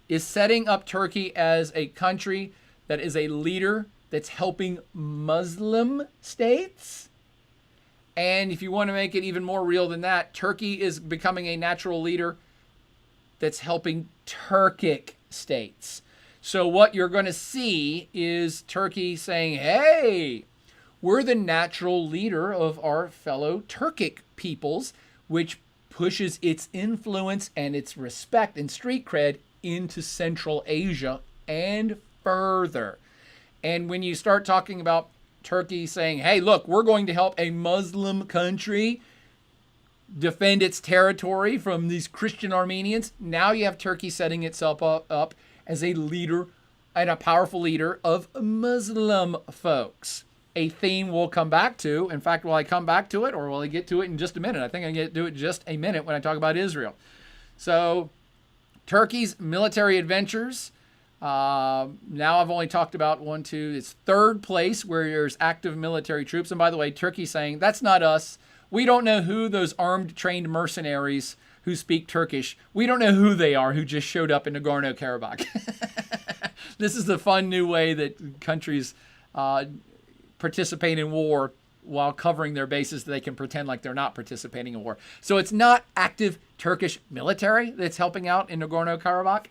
is setting up Turkey as a country that is a leader that's helping Muslim states. And if you want to make it even more real than that, Turkey is becoming a natural leader that's helping Turkic states. So what you're going to see is Turkey saying, hey, we're the natural leader of our fellow Turkic peoples, which pushes its influence and its respect and street cred into Central Asia and further. And when you start talking about Turkey saying, hey, look, we're going to help a Muslim country defend its territory from these Christian Armenians, now you have Turkey setting itself up as a leader and a powerful leader of Muslim folks. A theme we'll come back to. In fact, will I come back to it or will I get to it in just a minute? I think I'm going to do it in just a minute when I talk about Israel. So Turkey's military adventures. Now I've only talked about it's third place where there's active military troops. And by the way, Turkey's saying, that's not us. We don't know who those armed, trained mercenaries who speak Turkish, we don't know who they are who just showed up in Nagorno-Karabakh. This is the fun new way that countries participate in war while covering their bases so they can pretend like they're not participating in war. So it's not active Turkish military that's helping out in Nagorno-Karabakh.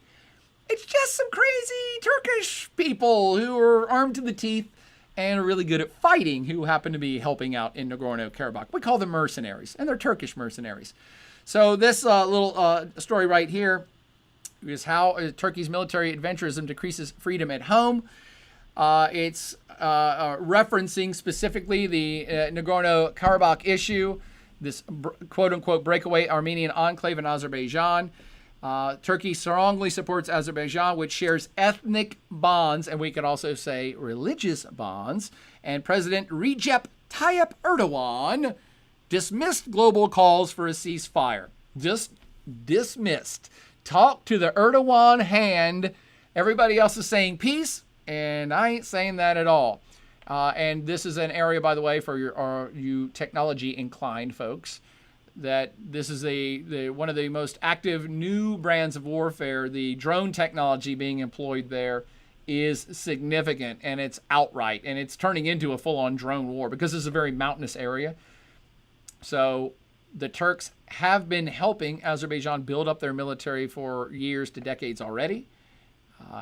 It's just some crazy Turkish people who are armed to the teeth and are really good at fighting who happen to be helping out in Nagorno-Karabakh. We call them mercenaries, and they're Turkish mercenaries. So this little story right here is how Turkey's military adventurism decreases freedom at home. It's referencing specifically the Nagorno-Karabakh issue, this quote-unquote breakaway Armenian enclave in Azerbaijan. Turkey strongly supports Azerbaijan, which shares ethnic bonds, and we could also say religious bonds. And President Recep Tayyip Erdogan dismissed global calls for a ceasefire. Just dismissed. Talk to the Erdogan hand. Everybody else is saying peace, and I ain't saying that at all. And this is an area, by the way, for you technology-inclined folks, that this is one of the most active new brands of warfare. The drone technology being employed there is significant, and it's outright, and it's turning into a full-on drone war because this is a very mountainous area. So the Turks have been helping Azerbaijan build up their military for years to decades already,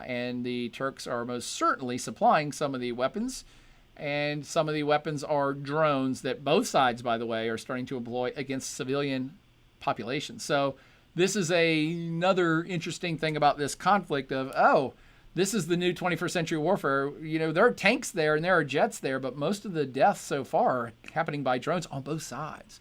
and the Turks are most certainly supplying some of the weapons. And some of the weapons are drones that both sides, by the way, are starting to employ against civilian populations. So this is another interesting thing about this conflict of, this is the new 21st century warfare. You know, there are tanks there and there are jets there, but most of the deaths so far are happening by drones on both sides.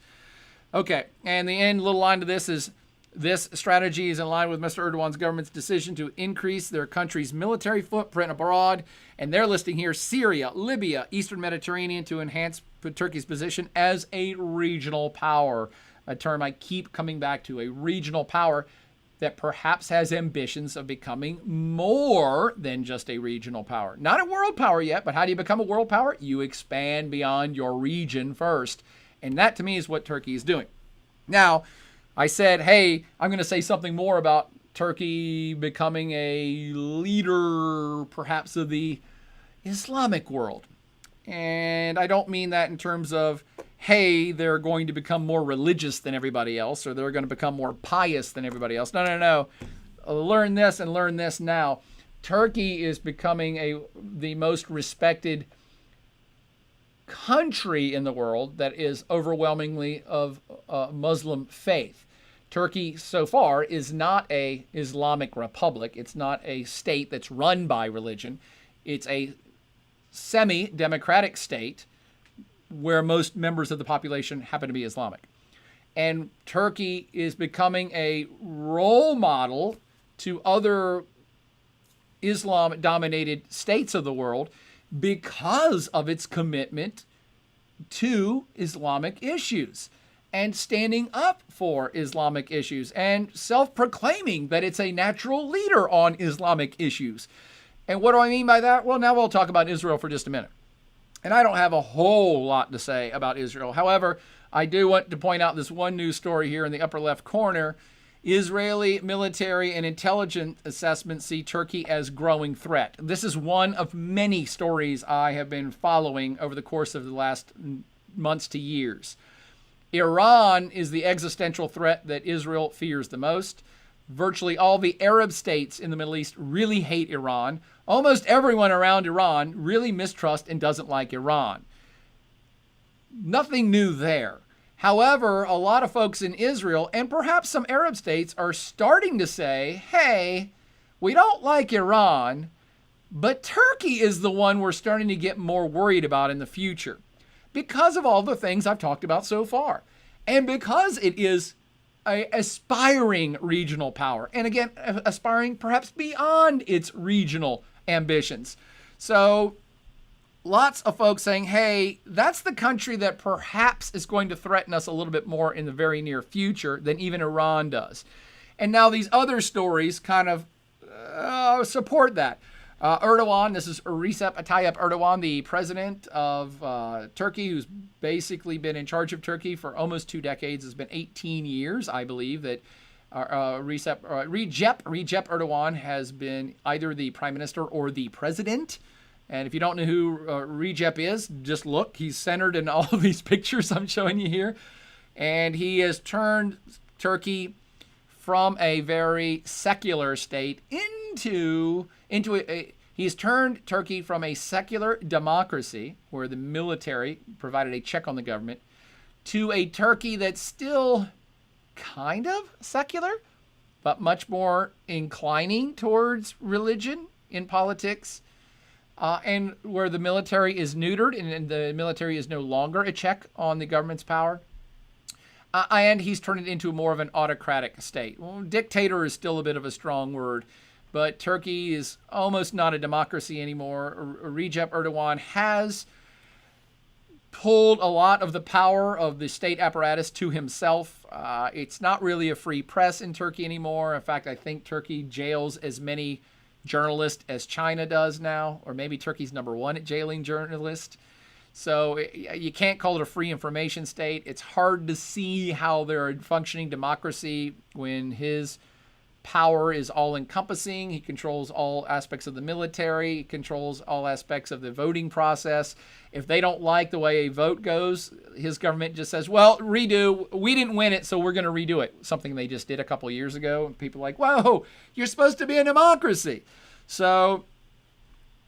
Okay, and the end little line to this is, this strategy is in line with Mr. Erdogan's government's decision to increase their country's military footprint abroad. And they're listing here Syria, Libya, Eastern Mediterranean to enhance Turkey's position as a regional power. A term I keep coming back to, a regional power that perhaps has ambitions of becoming more than just a regional power. Not a world power yet, but how do you become a world power? You expand beyond your region first. And that to me is what Turkey is doing. Now, I said, hey, I'm going to say something more about Turkey becoming a leader, perhaps, of the Islamic world. And I don't mean that in terms of, hey, they're going to become more religious than everybody else, or they're going to become more pious than everybody else. No. Learn this and learn this now. Turkey is becoming the most respected country in the world that is overwhelmingly of Muslim faith. Turkey so far is not a Islamic republic. It's not a state that's run by religion. It's a semi-democratic state where most members of the population happen to be Islamic. And Turkey is becoming a role model to other Islam-dominated states of the world because of its commitment to Islamic issues and standing up for Islamic issues and self-proclaiming that it's a natural leader on Islamic issues. And what do I mean by that? Well, now we'll talk about Israel for just a minute. And I don't have a whole lot to say about Israel. However, I do want to point out this one news story here in the upper left corner. Israeli military and intelligence assessments see Turkey as growing threat. This is one of many stories I have been following over the course of the last months to years. Iran is the existential threat that Israel fears the most. Virtually all the Arab states in the Middle East really hate Iran. Almost everyone around Iran really mistrusts and doesn't like Iran. Nothing new there. However, a lot of folks in Israel and perhaps some Arab states are starting to say, hey, we don't like Iran, but Turkey is the one we're starting to get more worried about in the future because of all the things I've talked about so far. And because it is an aspiring regional power. And again, aspiring perhaps beyond its regional ambitions. So lots of folks saying, hey, that's the country that perhaps is going to threaten us a little bit more in the very near future than even Iran does. And now these other stories kind of support that. Erdogan, this is Recep Tayyip Erdogan, the president of Turkey, who's basically been in charge of Turkey for almost 2 decades. It's been 18 years, I believe, that Recep Erdogan has been either the prime minister or the president. And if you don't know who Recep is, just look. He's centered in all of these pictures I'm showing you here. And he has turned Turkey from a very secular state he's turned Turkey from a secular democracy where the military provided a check on the government to a Turkey that's still kind of secular, but much more inclining towards religion in politics, and where the military is neutered and the military is no longer a check on the government's power. And he's turned it into more of an autocratic state. Well, dictator is still a bit of a strong word, but Turkey is almost not a democracy anymore. Recep Erdogan has pulled a lot of the power of the state apparatus to himself. It's not really a free press in Turkey anymore. In fact, I think Turkey jails as many journalists as China does now, or maybe Turkey's number 1 at jailing journalists. So you can't call it a free information state. It's hard to see how they're a functioning democracy when his power is all-encompassing. He controls all aspects of the military. He controls all aspects of the voting process. If they don't like the way a vote goes, his government just says, well, redo. We didn't win it, so we're going to redo it. Something they just did a couple years ago. And people are like, whoa, you're supposed to be a democracy. So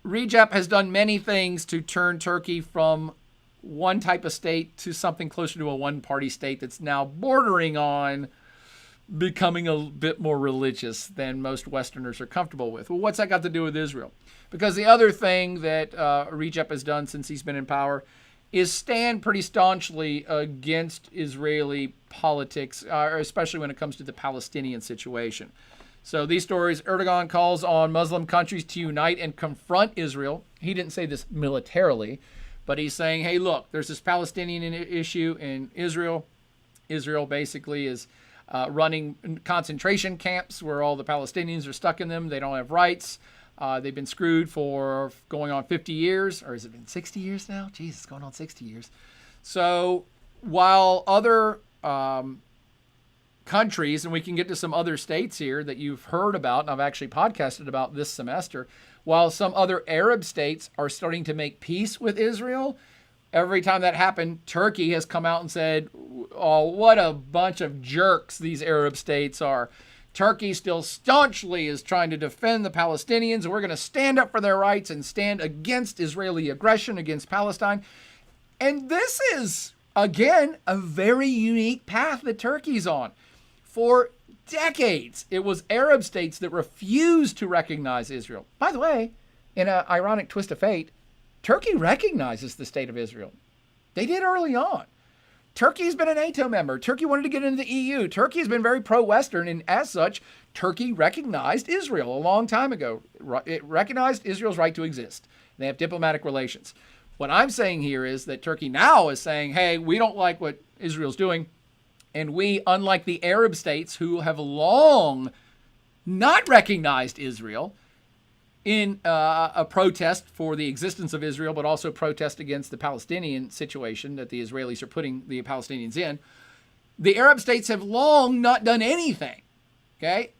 Recep has done many things to turn Turkey from one type of state to something closer to a one-party state that's now bordering on becoming a bit more religious than most Westerners are comfortable with. Well, what's that got to do with Israel? Because the other thing that Recep has done since he's been in power is stand pretty staunchly against Israeli politics, especially when it comes to the Palestinian situation. So these stories, Erdogan calls on Muslim countries to unite and confront Israel. He didn't say this militarily, but he's saying, hey, look, there's this Palestinian issue in Israel. Israel basically is running concentration camps where all the Palestinians are stuck in them. They don't have rights. They've been screwed for going on 50 years, or has it been 60 years now? Jeez, it's going on 60 years. So while other countries, and we can get to some other states here that you've heard about, and I've actually podcasted about this semester, while some other Arab states are starting to make peace with Israel, every time that happened, Turkey has come out and said, oh, what a bunch of jerks these Arab states are. Turkey still staunchly is trying to defend the Palestinians, and we're going to stand up for their rights and stand against Israeli aggression against Palestine. And this is, again, a very unique path that Turkey's on. For decades, it was Arab states that refused to recognize Israel. By the way, in an ironic twist of fate, Turkey recognizes the state of Israel. They did early on. Turkey's been a NATO member. Turkey wanted to get into the EU. Turkey has been very pro-Western, and as such, Turkey recognized Israel a long time ago. It recognized Israel's right to exist. They have diplomatic relations. What I'm saying here is that Turkey now is saying, hey, we don't like what Israel's doing, and we, unlike the Arab states who have long not recognized Israel, in a protest for the existence of Israel, but also protest against the Palestinian situation that the Israelis are putting the Palestinians in. The Arab states have long not done anything, okay?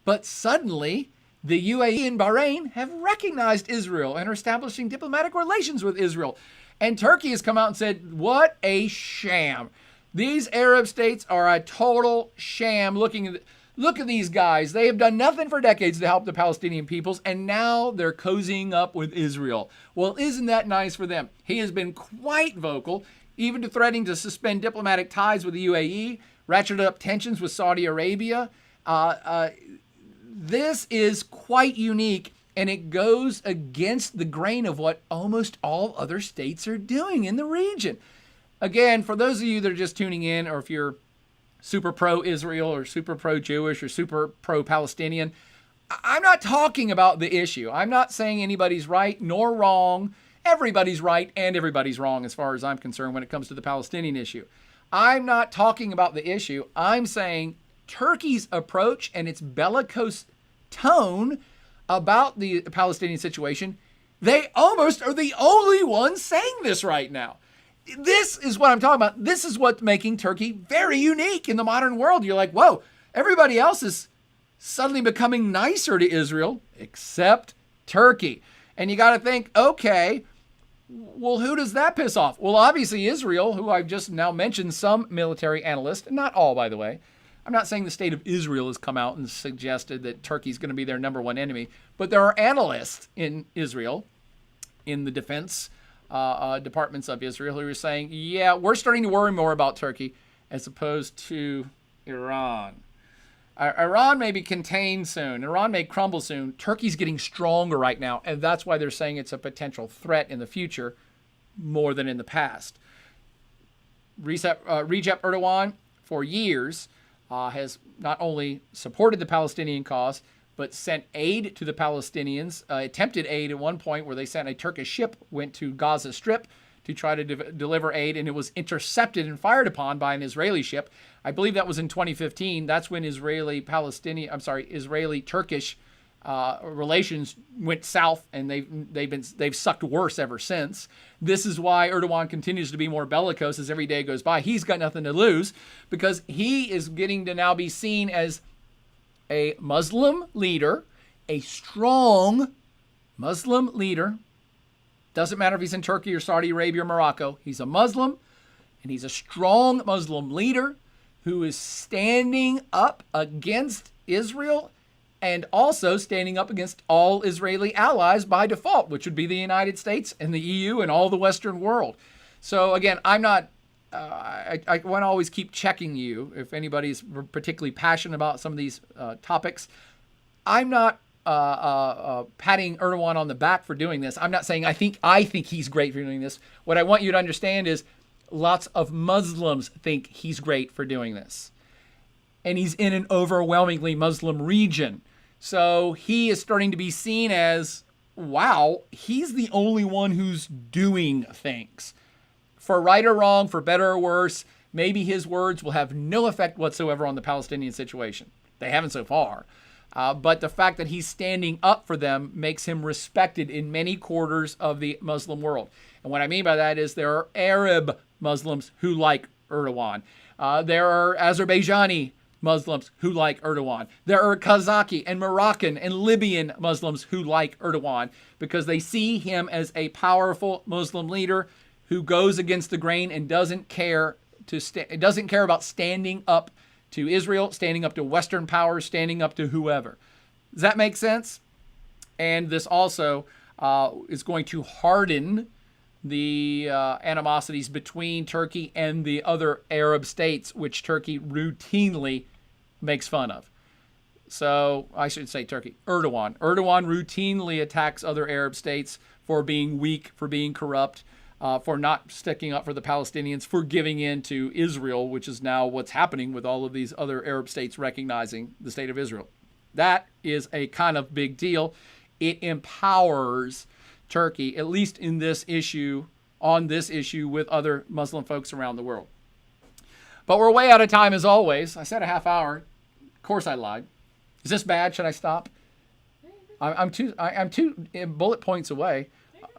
But suddenly, the UAE and Bahrain have recognized Israel and are establishing diplomatic relations with Israel. And Turkey has come out and said, what a sham. These Arab states are a total sham. Look at these guys. They have done nothing for decades to help the Palestinian peoples, and now they're cozying up with Israel. Well, isn't that nice for them? He has been quite vocal, even to threatening to suspend diplomatic ties with the UAE, ratcheted up tensions with Saudi Arabia. This is quite unique, and it goes against the grain of what almost all other states are doing in the region. Again, for those of you that are just tuning in, or if you're super pro-Israel or super pro-Jewish or super pro-Palestinian, I'm not talking about the issue. I'm not saying anybody's right nor wrong. Everybody's right and everybody's wrong as far as I'm concerned when it comes to the Palestinian issue. I'm not talking about the issue. I'm saying Turkey's approach and its bellicose tone about the Palestinian situation, they almost are the only ones saying this right now. This is what I'm talking about. This is what's making Turkey very unique in the modern world. You're like, whoa, everybody else is suddenly becoming nicer to Israel, except Turkey. And you got to think, okay, well, who does that piss off? Well, obviously Israel, who I've just now mentioned some military analysts, not all, by the way. I'm not saying the state of Israel has come out and suggested that Turkey's going to be their number one enemy, but there are analysts in Israel, in the defense departments of Israel, who are saying, yeah, we're starting to worry more about Turkey as opposed to Iran. Iran may be contained soon. Iran may crumble soon. Turkey's getting stronger right now, and that's why they're saying it's a potential threat in the future more than in the past. Recep Erdogan, for years, has not only supported the Palestinian cause, but sent aid to the Palestinians, attempted aid at one point where they sent a Turkish ship, went to Gaza Strip to try to deliver aid, and it was intercepted and fired upon by an Israeli ship. I believe that was in 2015. That's when Israeli-Turkish relations went south, and they've sucked worse ever since. This is why Erdogan continues to be more bellicose as every day goes by. He's got nothing to lose because he is getting to now be seen as a Muslim leader, a strong Muslim leader. Doesn't matter if he's in Turkey or Saudi Arabia or Morocco. He's a Muslim, and he's a strong Muslim leader who is standing up against Israel and also standing up against all Israeli allies by default, which would be the United States and the EU and all the Western world. So again, I'm not I want to always keep checking you if anybody's particularly passionate about some of these topics. I'm not patting Erdogan on the back for doing this. I'm not saying I think he's great for doing this. What I want you to understand is lots of Muslims think he's great for doing this. And he's in an overwhelmingly Muslim region. So he is starting to be seen as, wow, he's the only one who's doing things. For right or wrong, for better or worse, maybe his words will have no effect whatsoever on the Palestinian situation. They haven't so far. But the fact that he's standing up for them makes him respected in many quarters of the Muslim world. And what I mean by that is there are Arab Muslims who like Erdogan. There are Azerbaijani Muslims who like Erdogan. There are Kazakh and Moroccan and Libyan Muslims who like Erdogan because they see him as a powerful Muslim leader who goes against the grain and doesn't care about standing up to Israel, standing up to Western powers, standing up to whoever. Does that make sense? And this also is going to harden the animosities between Turkey and the other Arab states, which Turkey routinely makes fun of. So I should say Turkey. Erdogan routinely attacks other Arab states for being weak, for being corrupt, for not sticking up for the Palestinians, for giving in to Israel, which is now what's happening with all of these other Arab states recognizing the state of Israel. That is a kind of big deal. It empowers Turkey, at least in this issue, on this issue with other Muslim folks around the world. But we're way out of time as always. I said a half hour. Of course I lied. Is this bad? Should I stop? I'm two bullet points away.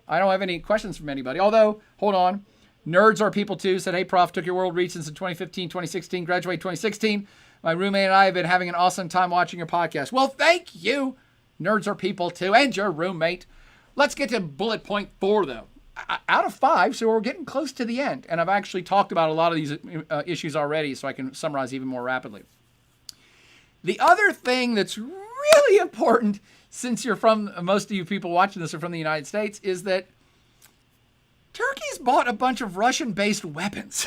I don't have any questions from anybody. Although, hold on. Nerds Are People Too said, hey, Prof, took your world read since in 2015, 2016, graduated 2016. My roommate and I have been having an awesome time watching your podcast. Well, thank you, Nerds Are People Too, and your roommate. Let's get to bullet point 4, though. Out of 5, so we're getting close to the end. And I've actually talked about a lot of these issues already, so I can summarize even more rapidly. The other thing that's really important, since most of you people watching this are from the United States, is that Turkey's bought a bunch of Russian-based weapons.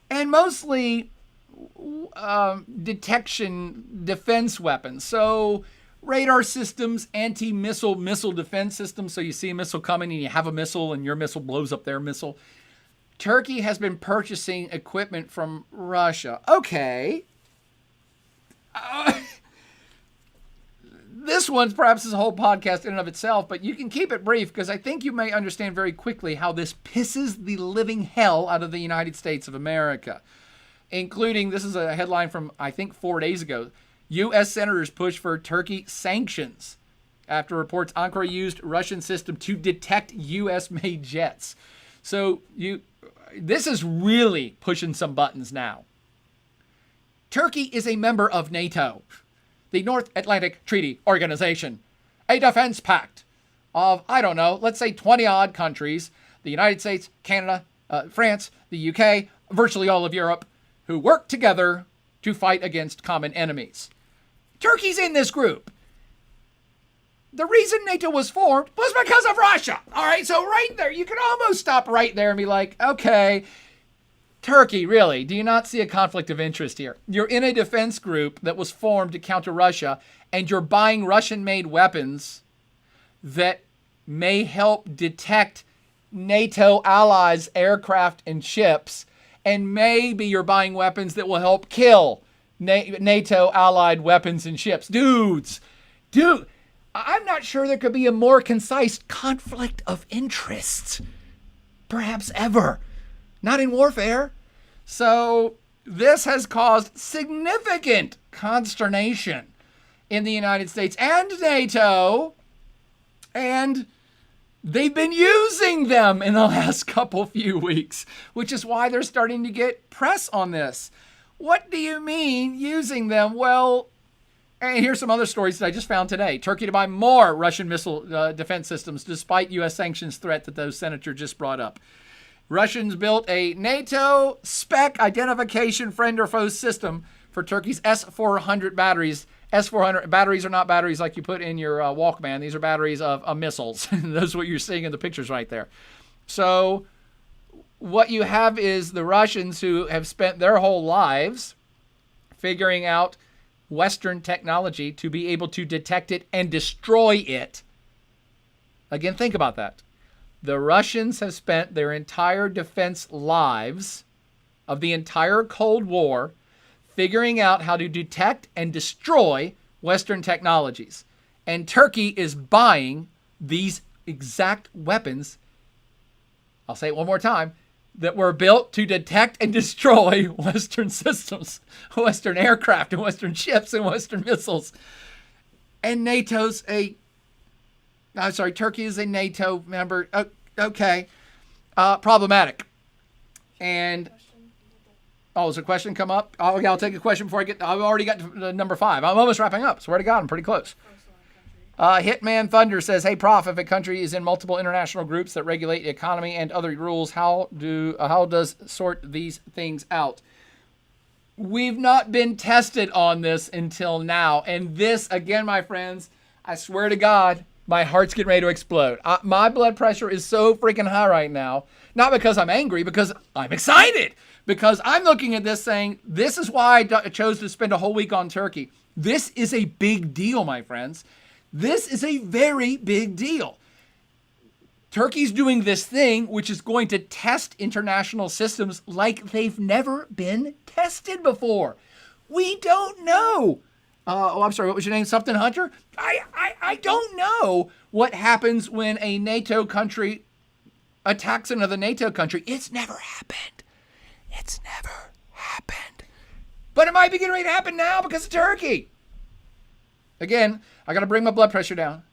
And mostly detection defense weapons. So radar systems, missile defense systems. So you see a missile coming and you have a missile and your missile blows up their missile. Turkey has been purchasing equipment from Russia. Okay. This one's perhaps a whole podcast in and of itself, but you can keep it brief because I think you may understand very quickly how this pisses the living hell out of the United States of America. Including, this is a headline from, I think, 4 days ago. U.S. senators push for Turkey sanctions after reports Ankara used Russian system to detect U.S.-made jets. So this is really pushing some buttons now. Turkey is a member of NATO, the North Atlantic Treaty Organization, a defense pact of, I don't know, let's say 20-odd countries, the United States, Canada, France, the UK, virtually all of Europe, who work together to fight against common enemies. Turkey's in this group. The reason NATO was formed was because of Russia. All right, so right there, you can almost stop right there and be like, okay, Turkey, really, do you not see a conflict of interest here? You're in a defense group that was formed to counter Russia, and you're buying Russian-made weapons that may help detect NATO allies' aircraft and ships, and maybe you're buying weapons that will help kill NATO allied weapons and ships. Dude, I'm not sure there could be a more concise conflict of interest, perhaps ever. Not in warfare. So this has caused significant consternation in the United States and NATO, and they've been using them in the last few weeks, which is why they're starting to get press on this. What do you mean using them? Well, and here's some other stories that I just found today. Turkey to buy more Russian missile defense systems despite U.S. sanctions threat that those senators just brought up. Russians built a NATO spec identification friend or foe system for Turkey's S-400 batteries. S-400 batteries are not batteries like you put in your Walkman. These are batteries of missiles. Those are what you're seeing in the pictures right there. So what you have is the Russians who have spent their whole lives figuring out Western technology to be able to detect it and destroy it. Again, think about that. The Russians have spent their entire defense lives of the entire Cold War figuring out how to detect and destroy Western technologies. And Turkey is buying these exact weapons, I'll say it one more time, that were built to detect and destroy Western systems, Western aircraft and Western ships and Western missiles. And Turkey is a NATO member. Okay. Problematic. And, is a question come up? Oh, okay, I'll take a question before I've already got to number 5. I'm almost wrapping up. Swear to God, I'm pretty close. Hitman Thunder says, hey, Prof, if a country is in multiple international groups that regulate the economy and other rules, how does sort these things out? We've not been tested on this until now. And this, again, my friends, I swear to God, my heart's getting ready to explode. My blood pressure is so freaking high right now. Not because I'm angry, because I'm excited. because I'm looking at this saying, this is why I chose to spend a whole week on Turkey. This is a big deal, my friends. This is a very big deal. Turkey's doing this thing which is going to test international systems like they've never been tested before. We don't know. I'm sorry, what was your name? Something Hunter? I don't know what happens when a NATO country attacks another NATO country. It's never happened. It's never happened. But it might be getting ready to happen now because of Turkey. Again, I got to bring my blood pressure down.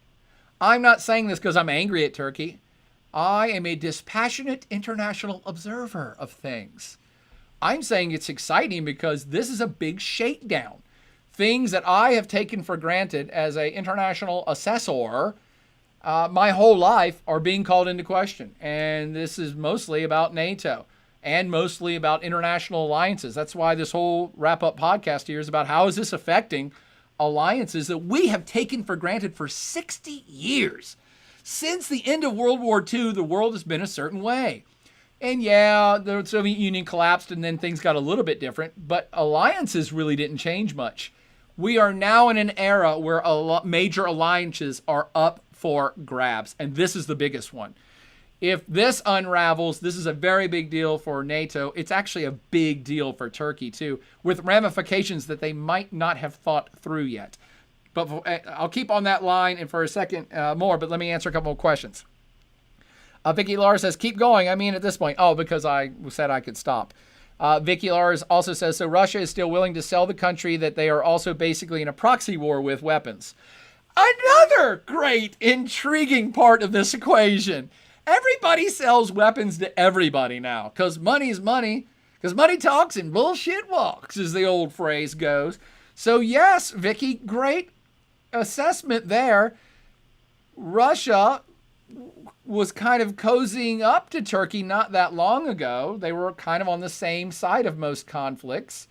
I'm not saying this because I'm angry at Turkey. I am a dispassionate international observer of things. I'm saying it's exciting because this is a big shakedown. Things that I have taken for granted as an international assessor my whole life are being called into question. And this is mostly about NATO and mostly about international alliances. That's why this whole wrap-up podcast here is about how is this affecting alliances that we have taken for granted for 60 years. Since the end of World War II, the world has been a certain way. And yeah, the Soviet Union collapsed and then things got a little bit different, but alliances really didn't change much. We are now in an era where major alliances are up for grabs, and this is the biggest one. If this unravels, this is a very big deal for NATO. It's actually a big deal for Turkey, too, with ramifications that they might not have thought through yet. But I'll keep on that line and for a second more, but let me answer a couple of questions. Vicky Lars says, keep going. I mean, at this point. Oh, because I said I could stop. Vicky Lars also says, so Russia is still willing to sell the country that they are also basically in a proxy war with weapons. Another great, intriguing part of this equation. Everybody sells weapons to everybody now because money is money, because money talks and bullshit walks, as the old phrase goes. So yes, Vicky, great assessment there. Russia was kind of cozying up to Turkey not that long ago. They were kind of on the same side of most conflicts.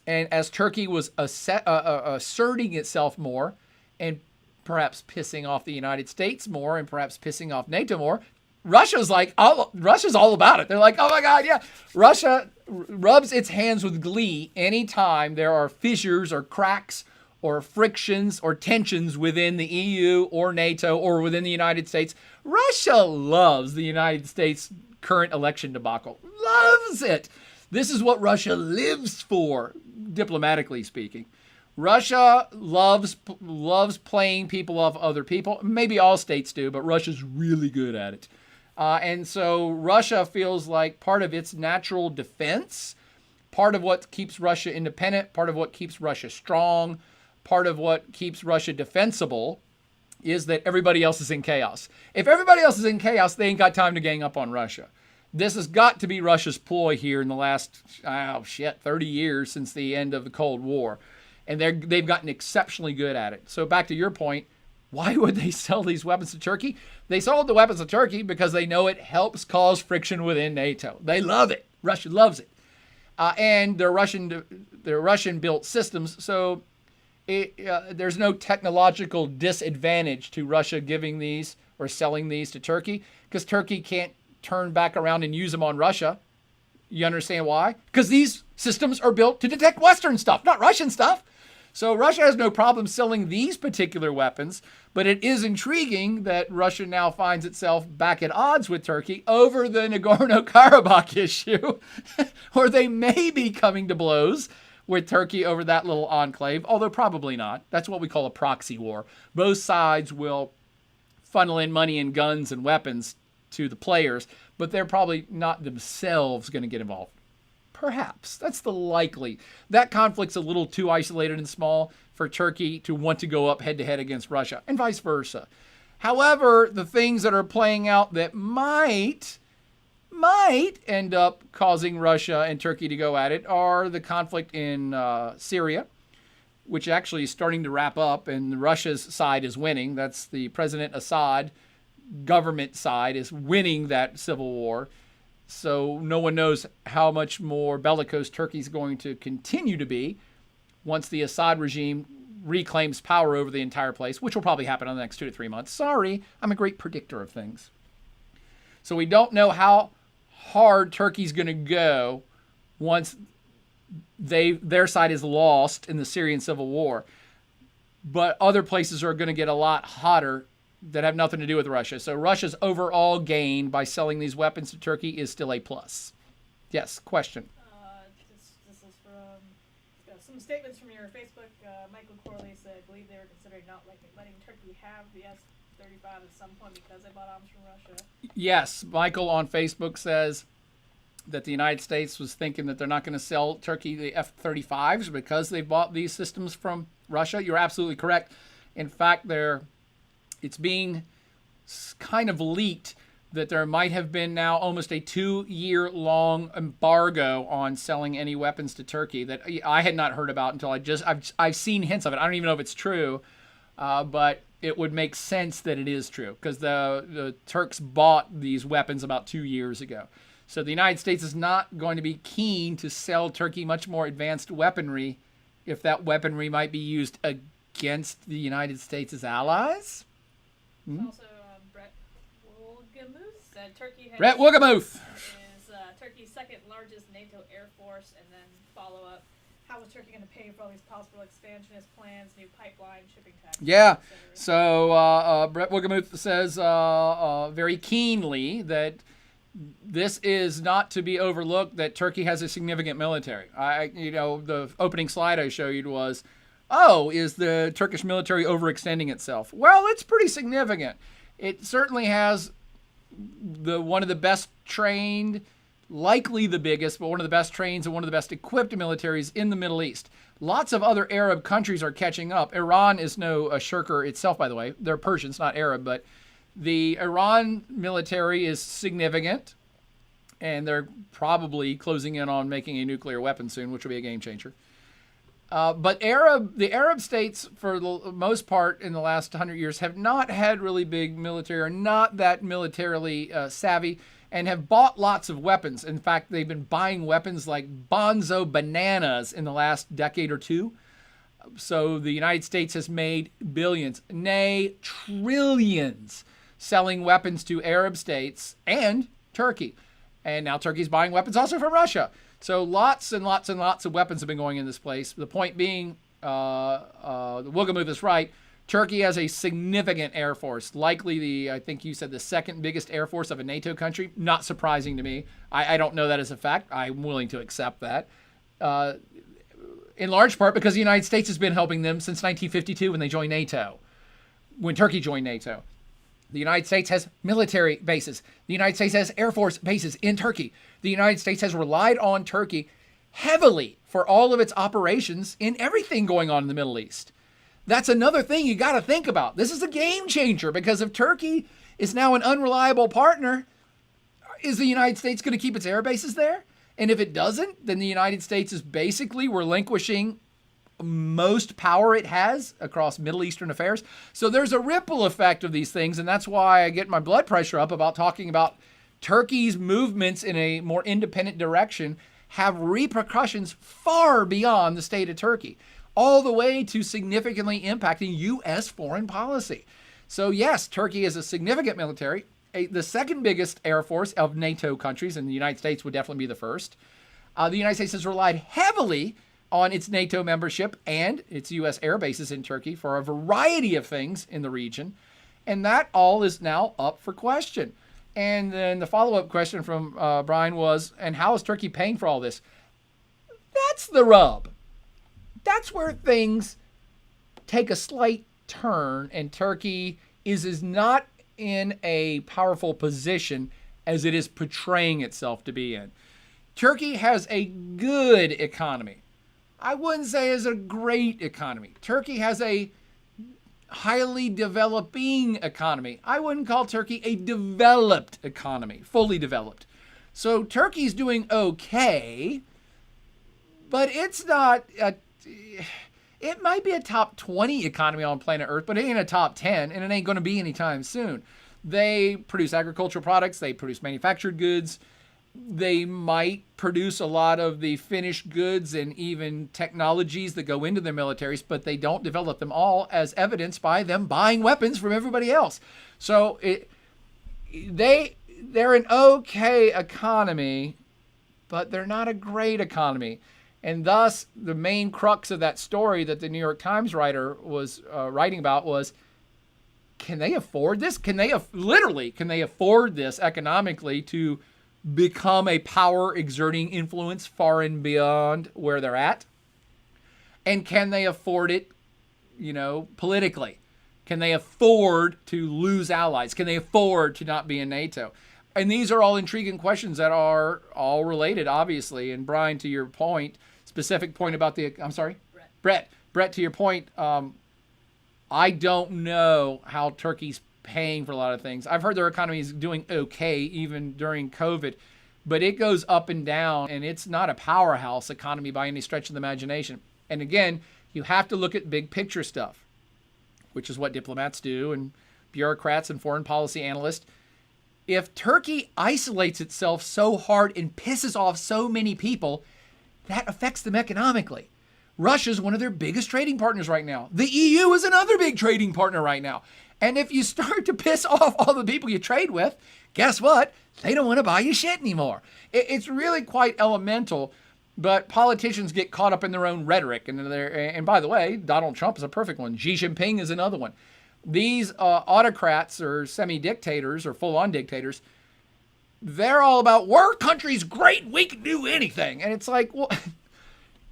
And as Turkey was asserting itself more and perhaps pissing off the United States more and perhaps pissing off NATO more, Russia's all about it. They're like, oh my God, yeah. Russia rubs its hands with glee anytime there are fissures or cracks or frictions or tensions within the EU or NATO or within the United States. Russia loves the United States' current election debacle. Loves it. This is what Russia lives for, diplomatically speaking. Russia loves playing people off other people. Maybe all states do, but Russia's really good at it. And so Russia feels like part of its natural defense, part of what keeps Russia independent, part of what keeps Russia strong, part of what keeps Russia defensible is that everybody else is in chaos. If everybody else is in chaos, they ain't got time to gang up on Russia. This has got to be Russia's ploy here in the last, 30 years since the end of the Cold War. And they've gotten exceptionally good at it. So back to your point, why would they sell these weapons to Turkey? They sold the weapons to Turkey because they know it helps cause friction within NATO. They love it. Russia loves it. And they're Russian-built systems, so there's no technological disadvantage to Russia giving these or selling these to Turkey because Turkey can't turn back around and use them on Russia. You understand why? Because these systems are built to detect Western stuff, not Russian stuff. So Russia has no problem selling these particular weapons, but it is intriguing that Russia now finds itself back at odds with Turkey over the Nagorno-Karabakh issue, or they may be coming to blows with Turkey over that little enclave, although probably not. That's what we call a proxy war. Both sides will funnel in money and guns and weapons to the players, but they're probably not themselves going to get involved. Perhaps. That's the likely. That conflict's a little too isolated and small for Turkey to want to go up head-to-head against Russia, and vice versa. However, the things that are playing out that might end up causing Russia and Turkey to go at it are the conflict in Syria, which actually is starting to wrap up, and Russia's side is winning. That's the President Assad government side is winning that civil war. So no one knows how much more bellicose Turkey's going to continue to be once the Assad regime reclaims power over the entire place, which will probably happen in the next 2 to 3 months. Sorry, I'm a great predictor of things. So we don't know how hard Turkey's going to go once their side is lost in the Syrian civil war. But other places are going to get a lot hotter that have nothing to do with Russia. So Russia's overall gain by selling these weapons to Turkey is still a plus. Yes, question. This is from some statements from your Facebook. Michael Corley said, I believe they were considering not letting Turkey have the S-35 at some point because they bought arms from Russia. Yes, Michael on Facebook says that the United States was thinking that they're not going to sell Turkey the F-35s because they bought these systems from Russia. You're absolutely correct. In fact, it's being kind of leaked that there might have been now almost a 2-year-long embargo on selling any weapons to Turkey that I had not heard about until I've seen hints of it. I don't even know if it's true, but it would make sense that it is true because the Turks bought these weapons about 2 years ago. So the United States is not going to be keen to sell Turkey much more advanced weaponry if that weaponry might be used against the United States' allies. Also, Brett Woolgamuth said Turkey is Turkey's second largest NATO air force, and then follow up. How is Turkey going to pay for all these possible expansionist plans, new pipeline, shipping taxes? Yeah. So Brett Woolgamuth says very keenly that this is not to be overlooked, that Turkey has a significant military. The opening slide I showed you was, is the Turkish military overextending itself? Well, it's pretty significant. It certainly has one of the best trained, likely the biggest, but one of the best trained and one of the best equipped militaries in the Middle East. Lots of other Arab countries are catching up. Iran is no shirker itself, by the way. They're Persians, not Arab, but the Iran military is significant, and they're probably closing in on making a nuclear weapon soon, which will be a game changer. But the Arab states, for the most part in the last 100 years, have not had really big military, or not that militarily savvy, and have bought lots of weapons. In fact, they've been buying weapons like bonzo bananas in the last decade or two. So the United States has made billions, nay, trillions, selling weapons to Arab states and Turkey. And now Turkey's buying weapons also from Russia. So lots and lots and lots of weapons have been going in this place. The point being, Woolgamuth is right. Turkey has a significant air force, likely I think you said the second biggest air force of a NATO country. Not surprising to me. I don't know that as a fact. I'm willing to accept that. In large part because the United States has been helping them since 1952 when they joined NATO, when Turkey joined NATO. The United States has military bases. The United States has air force bases in Turkey. The United States has relied on Turkey heavily for all of its operations in everything going on in the Middle East. That's another thing you got to think about. This is a game changer because if Turkey is now an unreliable partner, is the United States going to keep its air bases there? And if it doesn't, then the United States is basically relinquishing most power it has across Middle Eastern affairs. So there's a ripple effect of these things, and that's why I get my blood pressure up about talking about Turkey's movements in a more independent direction have repercussions far beyond the state of Turkey, all the way to significantly impacting U.S. foreign policy. So yes, Turkey is a significant military, the second biggest air force of NATO countries, and the United States would definitely be the first. The United States has relied heavily on its NATO membership and its U.S. air bases in Turkey for a variety of things in the region. And that all is now up for question. And then the follow-up question from Brian was, and how is Turkey paying for all this? That's the rub. That's where things take a slight turn, and Turkey is not in a powerful position as it is portraying itself to be in. Turkey has a good economy. I wouldn't say it's a great economy. Turkey has a highly developing economy. I wouldn't call Turkey a developed economy, fully developed. So Turkey's doing okay, but it's not, it might be a top 20 economy on planet Earth, but it ain't a top 10, and it ain't going to be anytime soon. They produce agricultural products, they produce manufactured goods, they might produce a lot of the finished goods and even technologies that go into their militaries, but they don't develop them all, as evidenced by them buying weapons from everybody else. So they're an okay economy, but they're not a great economy. And thus, the main crux of that story that the New York Times writer was writing about was, can they afford this? Can they afford this economically to become a power exerting influence far and beyond where they're at? And can they afford it, politically? Can they afford to lose allies? Can they afford to not be in NATO? And these are all intriguing questions that are all related, obviously. And Brian, to your point, specific point about I'm sorry? Brett, to your point, I don't know how Turkey's paying for a lot of things. I've heard their economy is doing okay even during COVID, but it goes up and down, and it's not a powerhouse economy by any stretch of the imagination. And again, you have to look at big picture stuff, which is what diplomats do and bureaucrats and foreign policy analysts. If Turkey isolates itself so hard and pisses off so many people, that affects them economically. Russia's one of their biggest trading partners right now. The EU is another big trading partner right now. And if you start to piss off all the people you trade with, guess what? They don't want to buy you shit anymore. It's really quite elemental, but politicians get caught up in their own rhetoric. And by the way, Donald Trump is a perfect one. Xi Jinping is another one. These autocrats or semi-dictators or full-on dictators, they're all about, our country's great, we can do anything. And it's like, well,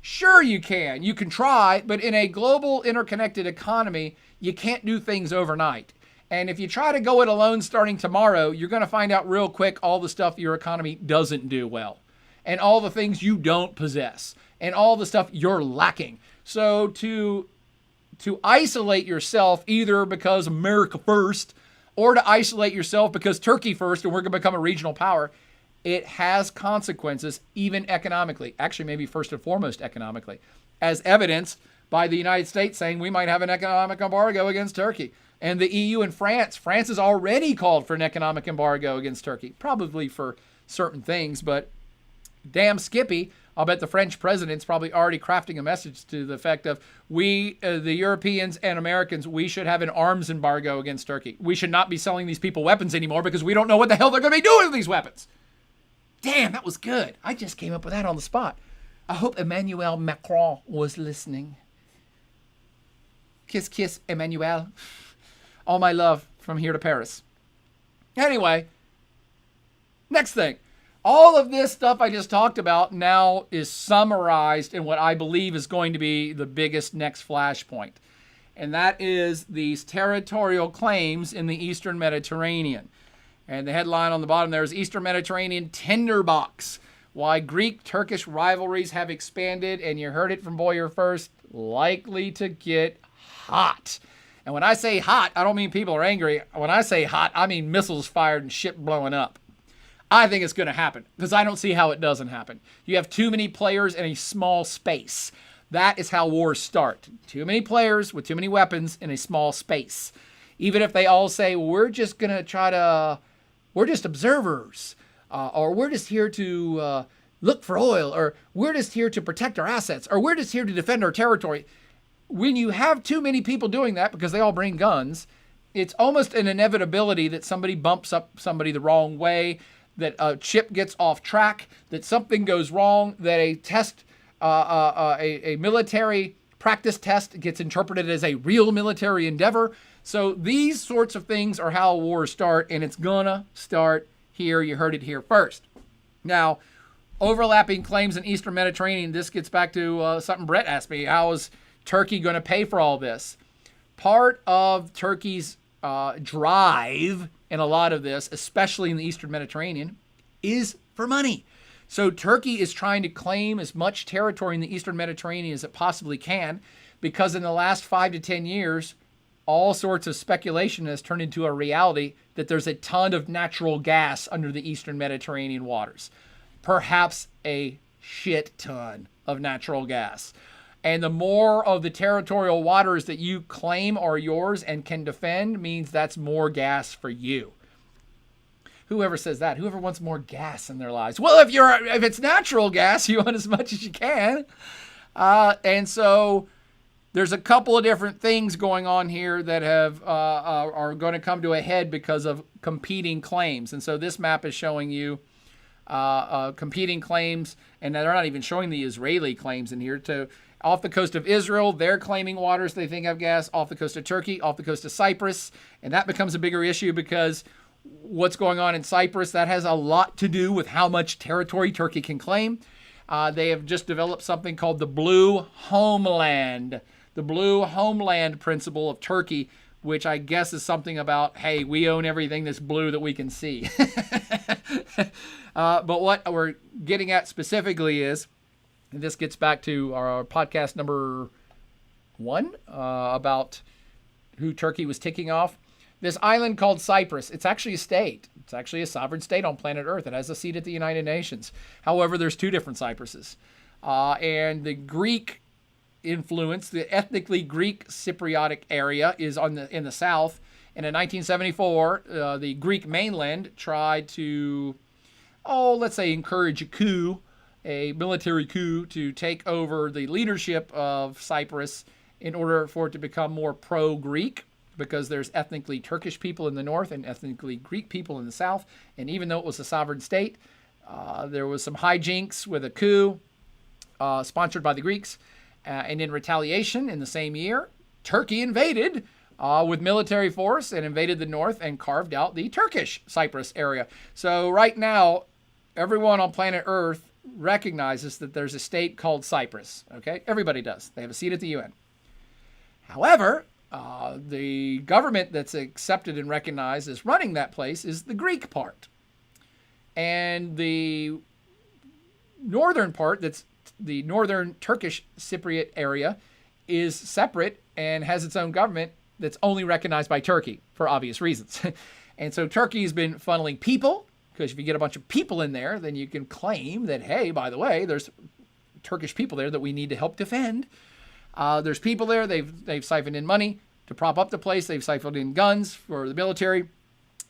sure you can. You can try, but in a global interconnected economy, you can't do things overnight. And if you try to go it alone starting tomorrow, you're going to find out real quick all the stuff your economy doesn't do well, and all the things you don't possess, and all the stuff you're lacking. So to isolate yourself either because America first, or to isolate yourself because Turkey first and we're going to become a regional power, it has consequences, even economically. Actually, maybe first and foremost economically, as evidenced by the United States saying we might have an economic embargo against Turkey. And the EU and France has already called for an economic embargo against Turkey, probably for certain things, but damn Skippy, I'll bet the French president's probably already crafting a message to the effect of, we, the Europeans and Americans, we should have an arms embargo against Turkey. We should not be selling these people weapons anymore because we don't know what the hell they're going to be doing with these weapons. Damn, that was good. I just came up with that on the spot. I hope Emmanuel Macron was listening. Kiss, kiss, Emmanuel. All my love from here to Paris. Anyway, next thing. All of this stuff I just talked about now is summarized in what I believe is going to be the biggest next flashpoint. And that is these territorial claims in the Eastern Mediterranean. And the headline on the bottom there is Eastern Mediterranean Tinderbox. Why Greek-Turkish rivalries have expanded, and you heard it from Boyer first, likely to get hot. And when I say hot, I don't mean people are angry. When I say hot, I mean missiles fired and shit blowing up. I think it's going to happen because I don't see how it doesn't happen. You have too many players in a small space. That is how wars start. Too many players with too many weapons in a small space. Even if they all say, we're just going to we're just observers, or we're just here to look for oil, or we're just here to protect our assets, or we're just here to defend our territory. When you have too many people doing that because they all bring guns, it's almost an inevitability that somebody bumps up somebody the wrong way, that a ship gets off track, that something goes wrong, that a test, a military practice test gets interpreted as a real military endeavor. So these sorts of things are how wars start, and it's gonna start here. You heard it here first. Now, overlapping claims in Eastern Mediterranean, this gets back to something Brett asked me. How is Turkey going to pay for all this? Part of Turkey's drive in a lot of this, especially in the Eastern Mediterranean, is for money. So Turkey is trying to claim as much territory in the Eastern Mediterranean as it possibly can, because in the last 5 to 10 years, all sorts of speculation has turned into a reality that there's a ton of natural gas under the Eastern Mediterranean waters. Perhaps a shit ton of natural gas. And the more of the territorial waters that you claim are yours and can defend means that's more gas for you. Whoever says that, whoever wants more gas in their lives. Well, if it's natural gas, you want as much as you can. And so there's a couple of different things going on here that are going to come to a head because of competing claims. And so this map is showing you competing claims, and they're not even showing the Israeli claims in here. Off the coast of Israel, they're claiming waters they think have gas. Off the coast of Turkey, off the coast of Cyprus, and that becomes a bigger issue because what's going on in Cyprus, that has a lot to do with how much territory Turkey can claim. They have just developed something called the Blue Homeland, the Blue Homeland principle of Turkey, which I guess is something about, hey, we own everything that's blue that we can see. But what we're getting at specifically is, and this gets back to our podcast number 1 about who Turkey was ticking off. This island called Cyprus, it's actually a state. It's actually a sovereign state on planet Earth. It has a seat at the United Nations. However, there's 2 different Cypruses. And the Greek influence, the ethnically Greek Cypriotic area is in the south. And in 1974, the Greek mainland tried to, let's say, encourage a military coup to take over the leadership of Cyprus in order for it to become more pro-Greek, because there's ethnically Turkish people in the north and ethnically Greek people in the south. And even though it was a sovereign state, there was some hijinks with a coup sponsored by the Greeks. And in retaliation, in the same year, Turkey invaded with military force and invaded the north and carved out the Turkish Cyprus area. So right now, everyone on planet Earth recognizes that there's a state called Cyprus. Okay, everybody does. They have a seat at the UN. However, the government that's accepted and recognized as running that place is the Greek part. And the northern part, that's the northern Turkish Cypriot area, is separate and has its own government that's only recognized by Turkey for obvious reasons. And so Turkey has been funneling people, because if you get a bunch of people in there, then you can claim that, hey, by the way, there's Turkish people there that we need to help defend. There's people there. They've siphoned in money to prop up the place. They've siphoned in guns for the military.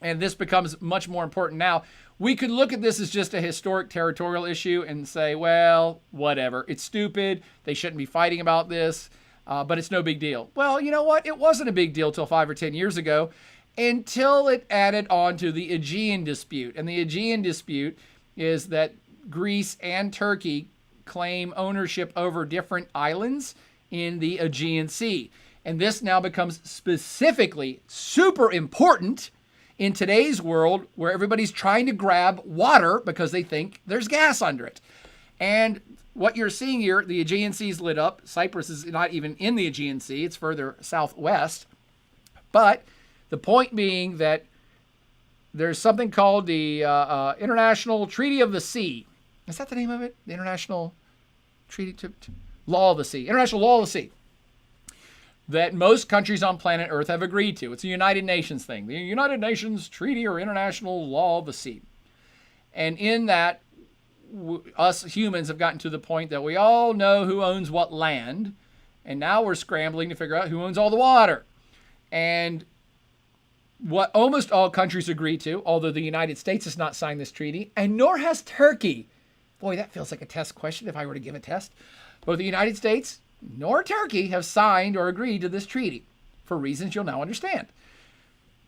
And this becomes much more important now. We could look at this as just a historic territorial issue and say, well, whatever. It's stupid. They shouldn't be fighting about this, but it's no big deal. Well, you know what? It wasn't a big deal till 5 or 10 years ago, until it added on to the Aegean dispute. And the Aegean dispute is that Greece and Turkey claim ownership over different islands in the Aegean Sea. And this now becomes specifically super important in today's world, where everybody's trying to grab water because they think there's gas under it. And what you're seeing here, the Aegean Sea is lit up. Cyprus is not even in the Aegean Sea. It's further southwest. But the point being that there's something called the International Treaty of the Sea. Is that the name of it? The International Treaty Law of the Sea. International Law of the Sea. That most countries on planet Earth have agreed to. It's a United Nations thing. The United Nations Treaty or International Law of the Sea. And in that, us humans have gotten to the point that we all know who owns what land. And now we're scrambling to figure out who owns all the water. And what almost all countries agree to, although the United States has not signed this treaty, and nor has Turkey. Boy, that feels like a test question if I were to give a test. Both the United States nor Turkey have signed or agreed to this treaty, for reasons you'll now understand.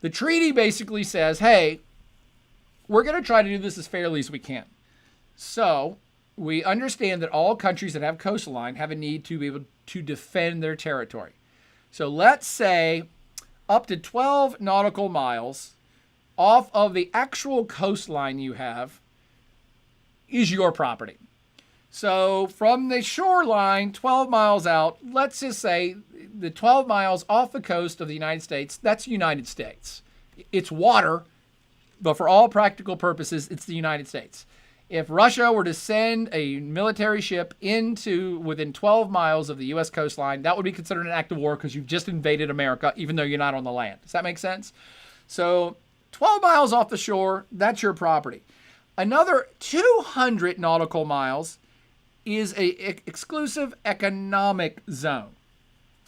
The treaty basically says, hey, we're going to try to do this as fairly as we can. So we understand that all countries that have coastline have a need to be able to defend their territory. So let's say up to 12 nautical miles off of the actual coastline you have is your property. So from the shoreline, 12 miles out, let's just say the 12 miles off the coast of the United States, that's United States. It's water, but for all practical purposes, it's the United States. If Russia were to send a military ship into within 12 miles of the U.S. coastline, that would be considered an act of war because you've just invaded America, even though you're not on the land. Does that make sense? So 12 miles off the shore, that's your property. Another 200 nautical miles is a exclusive economic zone.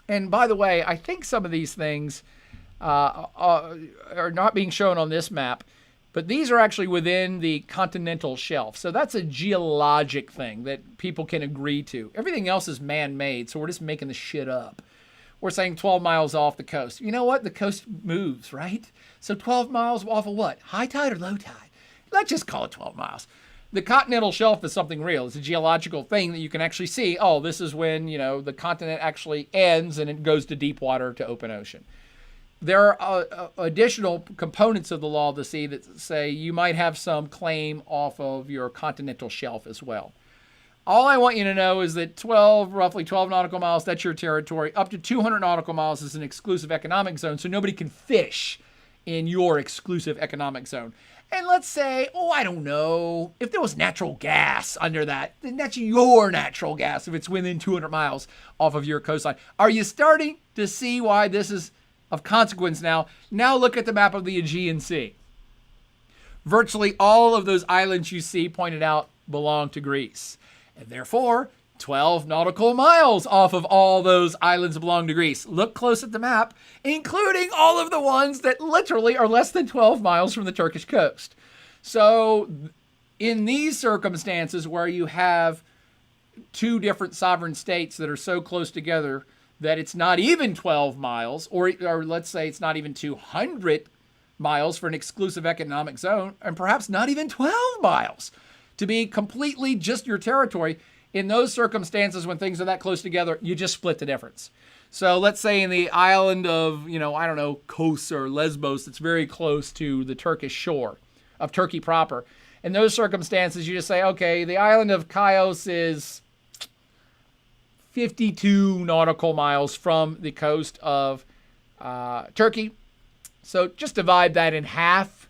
And by the way, I think some of these things are not being shown on this map, but these are actually within the continental shelf. So that's a geologic thing that people can agree to. Everything else is man-made, so we're just making the shit up. we're saying 12 miles off the coast. You know what? The coast moves, right? So 12 miles off of what? High tide or low tide? Let's just call it 12 miles. The continental shelf is something real. It's a geological thing that you can actually see. Oh, this is when, the continent actually ends and it goes to deep water, to open ocean. There are additional components of the law of the sea that say you might have some claim off of your continental shelf as well. All I want you to know is that roughly 12 nautical miles, that's your territory. Up to 200 nautical miles is an exclusive economic zone, so nobody can fish in your exclusive economic zone. And let's say, I don't know, if there was natural gas under that, then that's your natural gas if it's within 200 miles off of your coastline. Are you starting to see why this is of consequence now? Now look at the map of the Aegean Sea. Virtually all of those islands you see pointed out belong to Greece. And therefore, 12 nautical miles off of all those islands belong to Greece. Look close at the map, including all of the ones that literally are less than 12 miles from the Turkish coast. So in these circumstances where you have two different sovereign states that are so close together that it's not even 12 miles, or let's say it's not even 200 miles for an exclusive economic zone, and perhaps not even 12 miles to be completely just your territory. In those circumstances, when things are that close together, you just split the difference. So let's say in the island of, Kos or Lesbos, it's very close to the Turkish shore of Turkey proper. In those circumstances, you just say, okay, the island of Chios is 52 nautical miles from the coast of Turkey. So just divide that in half.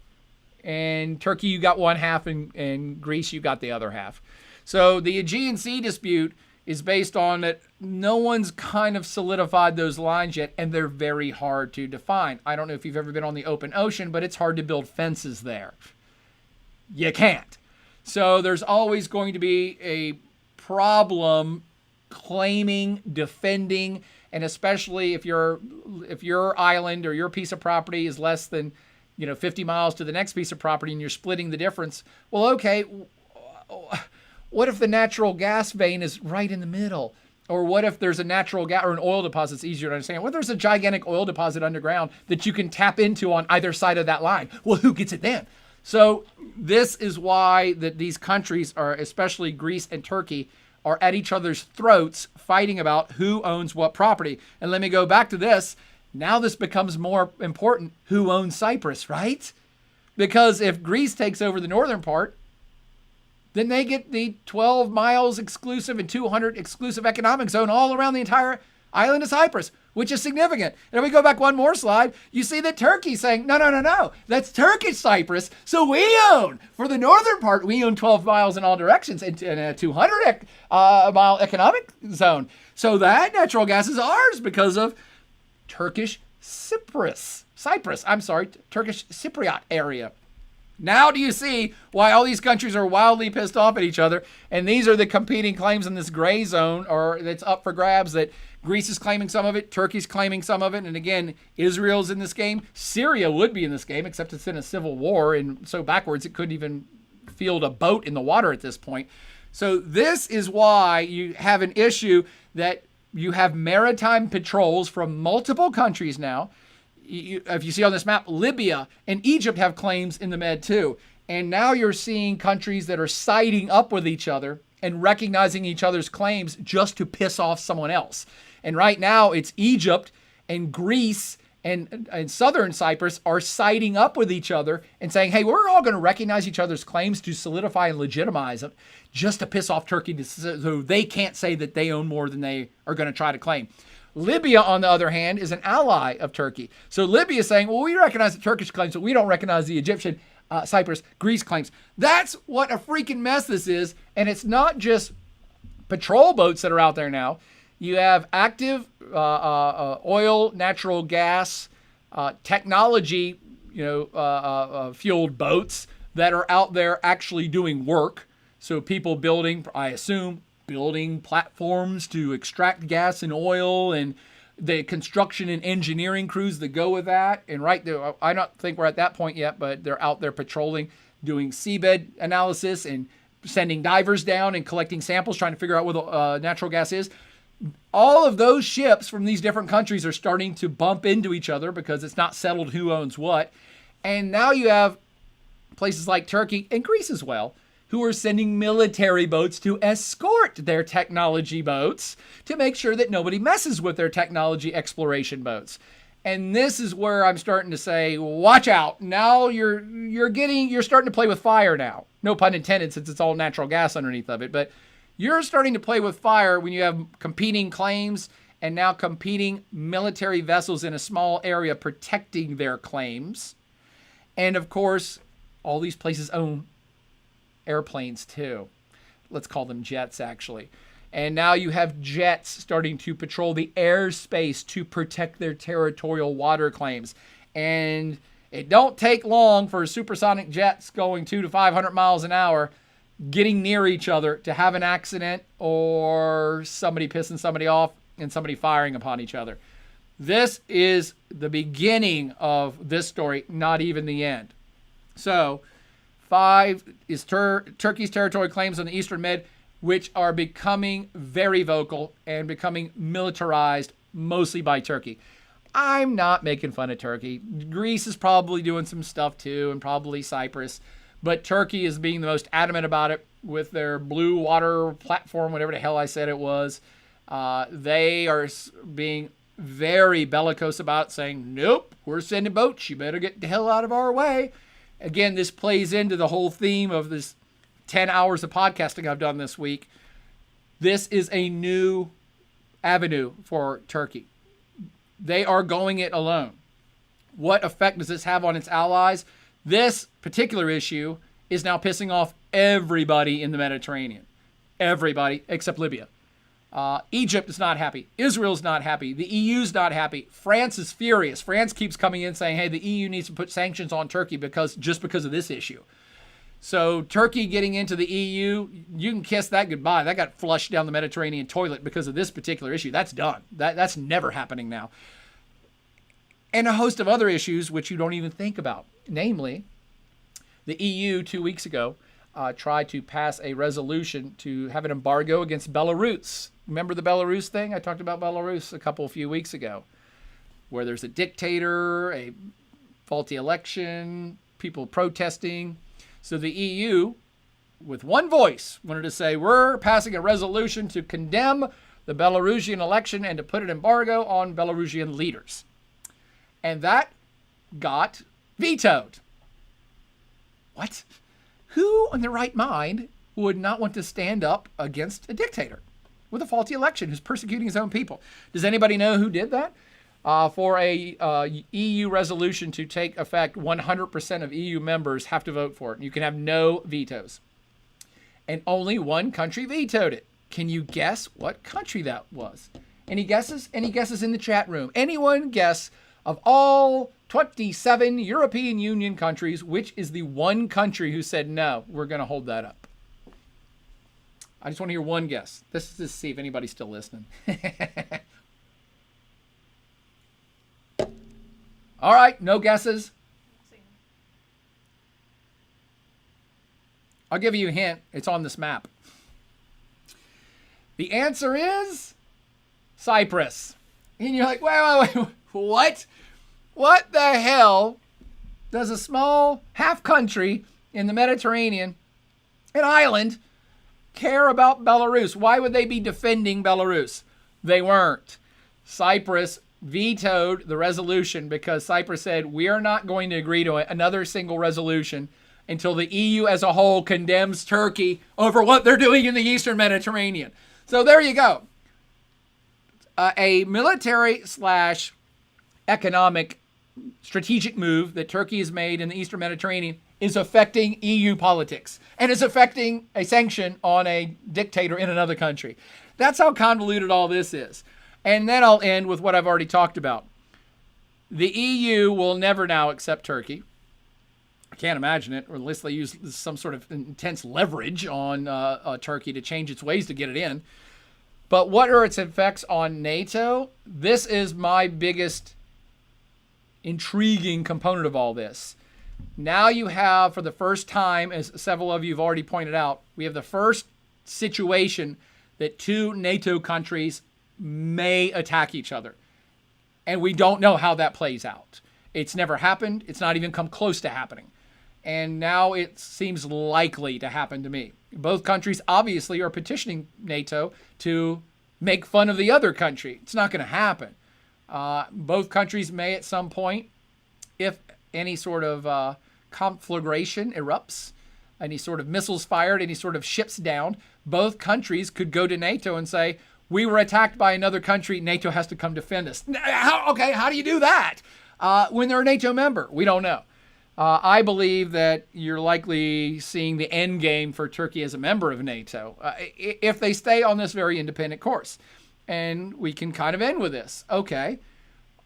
And Turkey, you got one half, and Greece, you got the other half. So the Aegean Sea dispute is based on that no one's kind of solidified those lines yet, and they're very hard to define. I don't know if you've ever been on the open ocean, but it's hard to build fences there. You can't. So there's always going to be a problem claiming, defending, and especially if your island or your piece of property is less than 50 miles to the next piece of property and you're splitting the difference. Well, okay, what if the natural gas vein is right in the middle? Or what if there's a natural gas or an oil deposit? It's easier to understand. What if there's a gigantic oil deposit underground that you can tap into on either side of that line? Well, who gets it then? So this is why that these countries are, especially Greece and Turkey, are at each other's throats fighting about who owns what property. And let me go back to this. Now this becomes more important. Who owns Cyprus, right? Because if Greece takes over the northern part, then they get the 12 miles exclusive and 200 exclusive economic zone all around the entire island of Cyprus, which is significant. And if we go back one more slide, you see that Turkey's saying, no, that's Turkish Cyprus. So we own, for the northern part, we own 12 miles in all directions and a 200 mile economic zone. So that natural gas is ours because of Turkish Cyprus, Turkish Cypriot area. Now do you see why all these countries are wildly pissed off at each other? And these are the competing claims in this gray zone, or that's up for grabs, that Greece is claiming some of it, Turkey's claiming some of it, and again, Israel's in this game. Syria would be in this game, except it's in a civil war, and so backwards it couldn't even field a boat in the water at this point. So this is why you have an issue that you have maritime patrols from multiple countries now. If you see on this map, Libya and Egypt have claims in the Med too. And now you're seeing countries that are siding up with each other and recognizing each other's claims just to piss off someone else. And right now it's Egypt and Greece and southern Cyprus are siding up with each other and saying, hey, we're all going to recognize each other's claims to solidify and legitimize them just to piss off Turkey so they can't say that they own more than they are going to try to claim. Libya, on the other hand, is an ally of Turkey. So Libya is saying, well, we recognize the Turkish claims, but we don't recognize the Egyptian, Cyprus, Greece claims. That's what a freaking mess this is. And it's not just patrol boats that are out there now. You have active oil, natural gas, technology, fueled boats that are out there actually doing work. So people building, I assume, building platforms to extract gas and oil, and the construction and engineering crews that go with that. And right there, I don't think we're at that point yet, but they're out there patrolling, doing seabed analysis and sending divers down and collecting samples, trying to figure out what natural gas is. All of those ships from these different countries are starting to bump into each other because it's not settled who owns what. And now you have places like Turkey and Greece as well, who are sending military boats to escort their technology boats to make sure that nobody messes with their technology exploration boats. And this is where I'm starting to say, watch out. Now you're starting to play with fire now. No pun intended, since it's all natural gas underneath of it. But you're starting to play with fire when you have competing claims and now competing military vessels in a small area protecting their claims. And of course, all these places own airplanes too. Let's call them jets, actually. And now you have jets starting to patrol the airspace to protect their territorial water claims. And it don't take long for supersonic jets going 200 to 500 miles an hour getting near each other to have an accident or somebody pissing somebody off and somebody firing upon each other. This is the beginning of this story, not even the end. So, 5 is Turkey's territorial claims on the Eastern Med, which are becoming very vocal and becoming militarized mostly by Turkey. I'm not making fun of Turkey. Greece is probably doing some stuff too, and probably Cyprus. But Turkey is being the most adamant about it with their blue water platform, whatever the hell I said it was. They are being very bellicose about it, saying, nope, we're sending boats. You better get the hell out of our way. Again, this plays into the whole theme of this 10 hours of podcasting I've done this week. This is a new avenue for Turkey. They are going it alone. What effect does this have on its allies? This particular issue is now pissing off everybody in the Mediterranean. Everybody except Libya. Egypt is not happy. Israel's not happy. The EU's not happy. France is furious. France keeps coming in saying, hey, the EU needs to put sanctions on Turkey because of this issue. So Turkey getting into the EU, you can kiss that goodbye. That got flushed down the Mediterranean toilet because of this particular issue. That's done. That's never happening now. And a host of other issues which you don't even think about. Namely, the EU 2 weeks ago tried to pass a resolution to have an embargo against Belarus. Remember the Belarus thing? I talked about Belarus a few weeks ago, where there's a dictator, a faulty election, people protesting. So the EU, with one voice, wanted to say, we're passing a resolution to condemn the Belarusian election and to put an embargo on Belarusian leaders. And that got vetoed. What? Who in their right mind would not want to stand up against a dictator with a faulty election who's persecuting his own people? Does anybody know who did that? For a EU resolution to take effect, 100% of EU members have to vote for it. You can have no vetoes. And only one country vetoed it. Can you guess what country that was? Any guesses? Any guesses in the chat room? Anyone guess, of all 27 European Union countries, which is the one country who said, no, we're going to hold that up? I just want to hear one guess. This is to see if anybody's still listening. All right, no guesses. I'll give you a hint. It's on this map. The answer is Cyprus. And you're like, wait, what? What the hell does a small half country in the Mediterranean, an island, care about Belarus? Why would they be defending Belarus? They weren't. Cyprus vetoed the resolution because Cyprus said, we are not going to agree to another single resolution until the EU as a whole condemns Turkey over what they're doing in the Eastern Mediterranean. So there you go. A military / economic strategic move that Turkey has made in the Eastern Mediterranean is affecting EU politics and is affecting a sanction on a dictator in another country. That's how convoluted all this is. And then I'll end with what I've already talked about. The EU will never now accept Turkey. I can't imagine it, or unless they use some sort of intense leverage on Turkey to change its ways to get it in. But what are its effects on NATO? This is my biggest intriguing component of all this. Now you have, for the first time, as several of you have already pointed out, we have the first situation that two NATO countries may attack each other. And we don't know how that plays out. It's never happened. It's not even come close to happening. And now it seems likely to happen to me. Both countries obviously are petitioning NATO to make fun of the other country. It's not going to happen. Both countries may at some point, if any sort of conflagration erupts, any sort of missiles fired, any sort of ships downed, both countries could go to NATO and say, we were attacked by another country, NATO has to come defend us. How do you do that when they're a NATO member? We don't know. I believe that you're likely seeing the end game for Turkey as a member of NATO if they stay on this very independent course. And we can kind of end with this. Okay,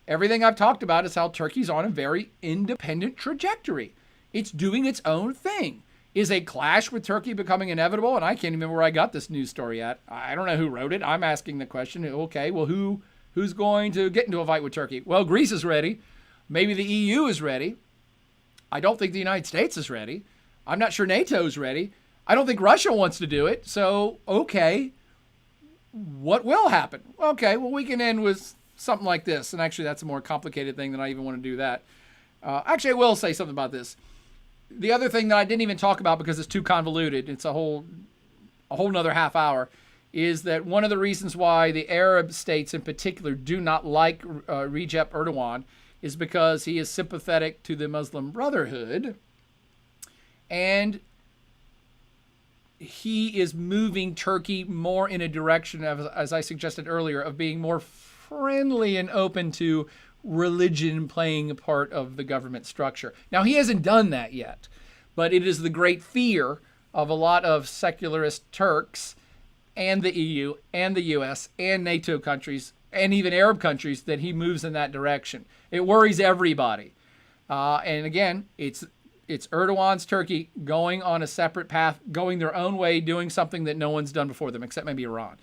everything I've talked about is how Turkey's on a very independent trajectory. It's doing its own thing. Is a clash with Turkey becoming inevitable? And I can't even remember where I got this news story at. I don't know who wrote it. I'm asking the question. Okay, well, who's going to get into a fight with Turkey? Well, Greece is ready. Maybe the EU is ready. I don't think the United States is ready. I'm not sure NATO's ready. I don't think Russia wants to do it. So, okay, what will happen? Okay, well, we can end with something like this. And actually, that's a more complicated thing than I even want to do that. Actually, I will say something about this. The other thing that I didn't even talk about because it's too convoluted, it's a whole nother half hour, is that one of the reasons why the Arab states in particular do not like Recep Erdogan is because he is sympathetic to the Muslim Brotherhood, and he is moving Turkey more in a direction of, as I suggested earlier, of being more friendly and open to religion playing a part of the government structure. Now, he hasn't done that yet, but it is the great fear of a lot of secularist Turks and the EU and the US and NATO countries and even Arab countries that he moves in that direction. It worries everybody. And again, it's Erdogan's Turkey going on a separate path, going their own way, doing something that no one's done before them, except maybe Iran.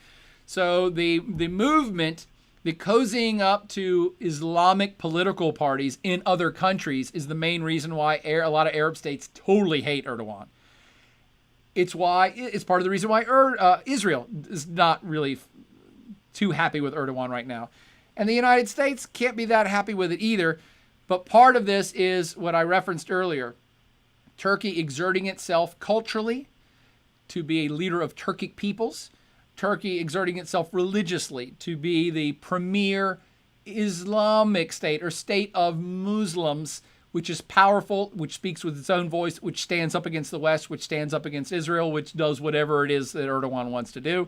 So the movement, the cozying up to Islamic political parties in other countries is the main reason why a lot of Arab states totally hate Erdogan. It's part of the reason why Israel is not really too happy with Erdogan right now. And the United States can't be that happy with it either. But part of this is what I referenced earlier. Turkey exerting itself culturally to be a leader of Turkic peoples. Turkey exerting itself religiously to be the premier Islamic state or state of Muslims, which is powerful, which speaks with its own voice, which stands up against the West, which stands up against Israel, which does whatever it is that Erdogan wants to do.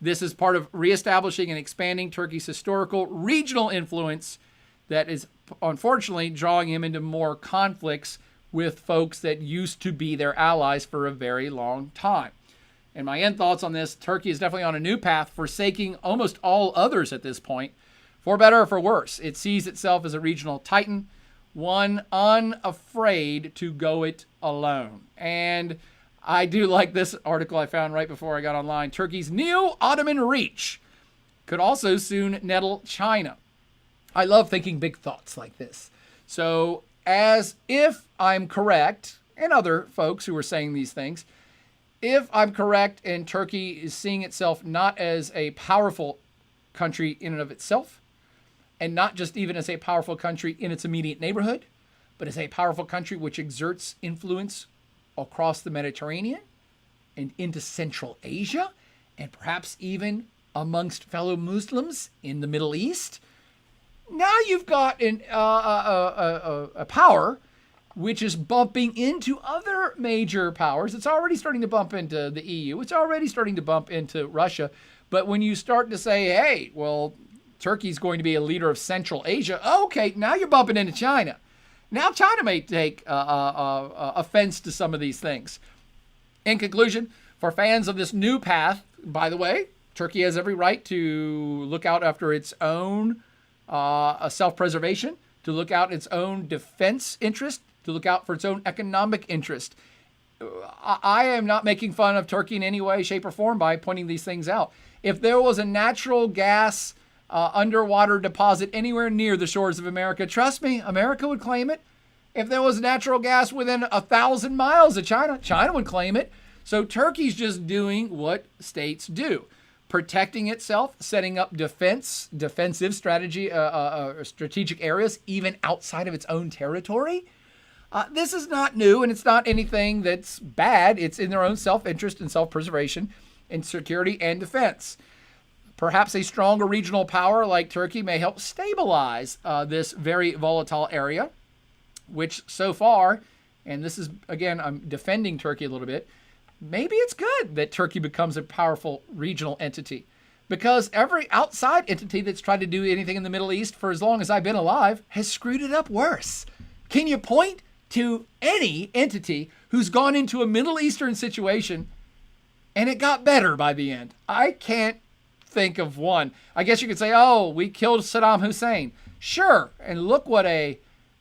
This is part of reestablishing and expanding Turkey's historical regional influence that is unfortunately drawing him into more conflicts with folks that used to be their allies for a very long time. And my end thoughts on this, Turkey is definitely on a new path, forsaking almost all others at this point, for better or for worse. It sees itself as a regional titan, one unafraid to go it alone. And I do like this article I found right before I got online. Turkey's neo-Ottoman reach could also soon nettle China. I love thinking big thoughts like this. So as if I'm correct, and other folks who are saying these things, if I'm correct and Turkey is seeing itself not as a powerful country in and of itself, and not just even as a powerful country in its immediate neighborhood, but as a powerful country which exerts influence across the Mediterranean and into Central Asia, and perhaps even amongst fellow Muslims in the Middle East, now you've got a power which is bumping into other major powers. It's already starting to bump into the EU. It's already starting to bump into Russia. But when you start to say, hey, well, Turkey's going to be a leader of Central Asia, okay, now you're bumping into China. Now China may take offense to some of these things. In conclusion, for fans of this new path, by the way, Turkey has every right to look out after its own self-preservation, to look out its own defense interest, to look out for its own economic interest. I am not making fun of Turkey in any way, shape, or form by pointing these things out. If there was a natural gas underwater deposit anywhere near the shores of America, trust me, America would claim it. If there was natural gas within 1,000 miles of China, China would claim it. So Turkey's just doing what states do. protecting itself, setting up defensive strategic areas, even outside of its own territory. This is not new, and it's not anything that's bad. It's in their own self-interest and self-preservation in security and defense. Perhaps a stronger regional power like Turkey may help stabilize this very volatile area, which so far, and this is, again, I'm defending Turkey a little bit, maybe it's good that Turkey becomes a powerful regional entity, because every outside entity that's tried to do anything in the Middle East for as long as I've been alive has screwed it up worse. Can you point to any entity who's gone into a Middle Eastern situation and it got better by the end? I can't think of one. I guess you could say, oh, we killed Saddam Hussein. Sure, and look what a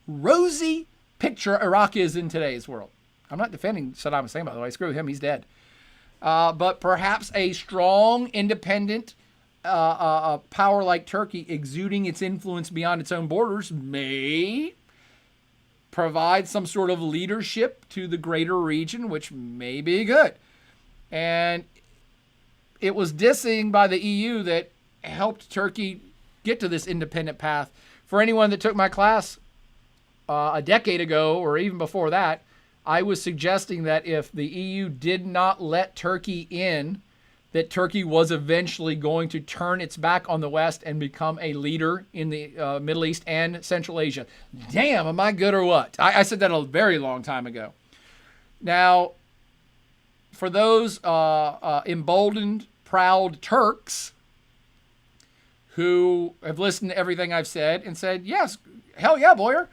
rosy picture Iraq is in today's world. I'm not defending Saddam Hussein, by the way. Screw him. He's dead. But perhaps a strong, independent power like Turkey exuding its influence beyond its own borders may provide some sort of leadership to the greater region, which may be good. And it was dissing by the EU that helped Turkey get to this independent path. For anyone that took my class a decade ago or even before that, I was suggesting that if the EU did not let Turkey in, that Turkey was eventually going to turn its back on the West and become a leader in the Middle East and Central Asia. Damn, am I good or what? I said that a very long time ago. Now, for those emboldened, proud Turks who have listened to everything I've said and said, yes, hell yeah, Boyer.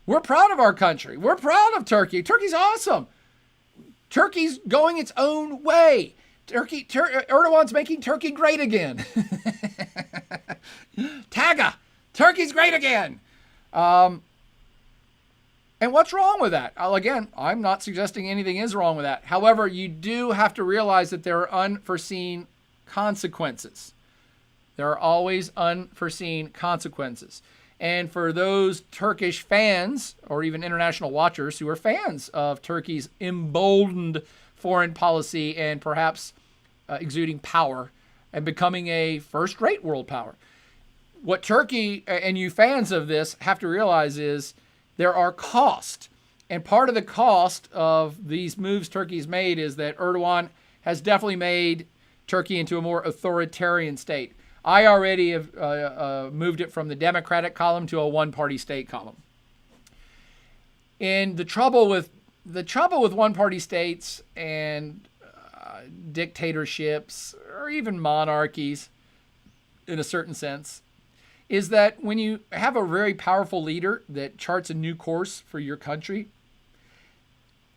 We're proud of our country. We're proud of Turkey. Turkey's awesome. Turkey's going its own way. Erdogan's making Turkey great again. Taga, Turkey's great again. And what's wrong with that? Again, I'm not suggesting anything is wrong with that. However, you do have to realize that there are unforeseen consequences. There are always unforeseen consequences. And for those Turkish fans or even international watchers who are fans of Turkey's emboldened foreign policy and perhaps exuding power and becoming a first-rate world power, what Turkey and you fans of this have to realize is there are costs. And part of the cost of these moves Turkey's made is that Erdogan has definitely made Turkey into a more authoritarian state. I already have moved it from the Democratic column to a one-party state column. And the trouble with one-party states and dictatorships or even monarchies, in a certain sense, is that when you have a very powerful leader that charts a new course for your country,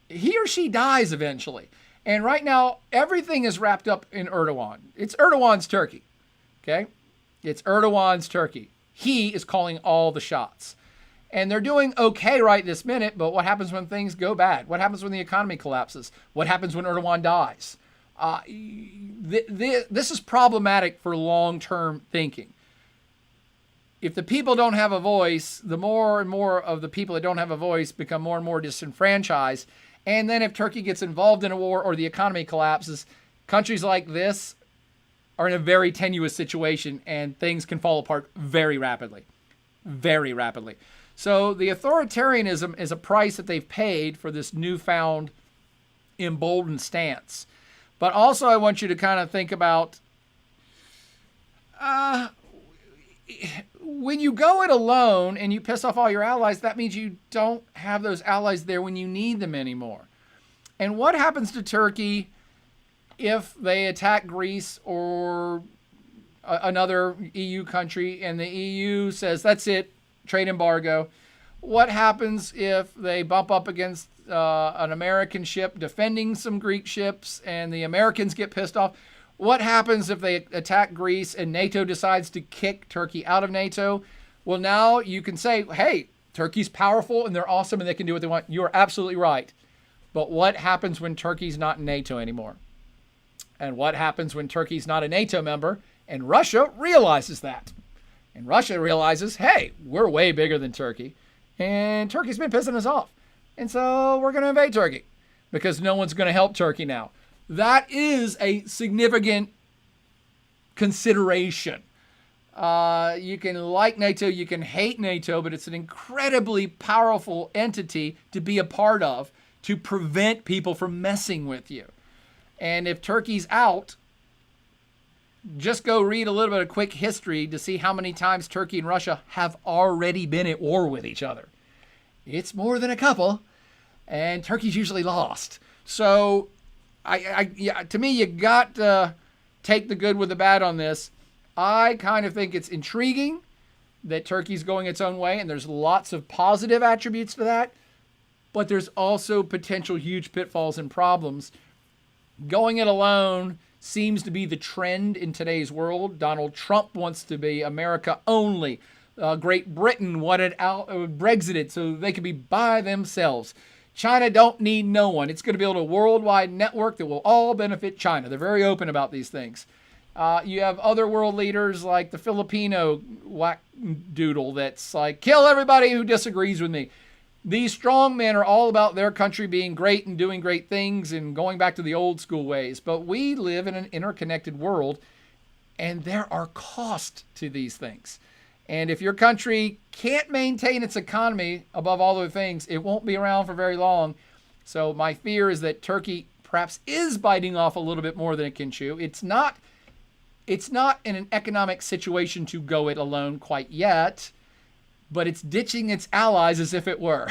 he or she dies eventually. And right now, everything is wrapped up in Erdogan. It's Erdogan's Turkey. Okay? It's Erdogan's Turkey. He is calling all the shots. And they're doing okay right this minute, but what happens when things go bad? What happens when the economy collapses? What happens when Erdogan dies? This is problematic for long-term thinking. If the people don't have a voice, the more and more of the people that don't have a voice become more and more disenfranchised. And then if Turkey gets involved in a war or the economy collapses, countries like this are in a very tenuous situation and things can fall apart very rapidly. Very rapidly. So the authoritarianism is a price that they've paid for this newfound emboldened stance. But also I want you to kind of think about when you go it alone and you piss off all your allies, that means you don't have those allies there when you need them anymore. And what happens to Turkey if they attack Greece or another EU country and the EU says, that's it, trade embargo? What happens if they bump up against an American ship defending some Greek ships and the Americans get pissed off? What happens if they attack Greece and NATO decides to kick Turkey out of NATO? Well, now you can say, hey, Turkey's powerful and they're awesome and they can do what they want. You're absolutely right. But what happens when Turkey's not in NATO anymore? And what happens when Turkey's not a NATO member and Russia realizes that? And Russia realizes, hey, we're way bigger than Turkey. And Turkey's been pissing us off. And so we're going to invade Turkey because no one's going to help Turkey now. That is a significant consideration. You can like NATO, you can hate NATO, but it's an incredibly powerful entity to be a part of to prevent people from messing with you. And if Turkey's out, just go read a little bit of quick history to see how many times Turkey and Russia have already been at war with each other. It's more than a couple, and Turkey's usually lost. So, to me, you got to take the good with the bad on this. I kind of think it's intriguing that Turkey's going its own way, and there's lots of positive attributes to that, but there's also potential huge pitfalls and problems. Going it alone seems to be the trend in today's world. Donald Trump wants to be America only. Great Britain wanted out Brexited so they could be by themselves. China don't need no one. It's going to build a worldwide network that will all benefit China. They're very open about these things. You have other world leaders like the Filipino whack-doodle that's like, kill everybody who disagrees with me. These strong men are all about their country being great and doing great things and going back to the old school ways. But we live in an interconnected world, and there are costs to these things. And if your country can't maintain its economy above all other things, it won't be around for very long. So my fear is that Turkey perhaps is biting off a little bit more than it can chew. It's not in an economic situation to go it alone quite yet, but it's ditching its allies as if it were.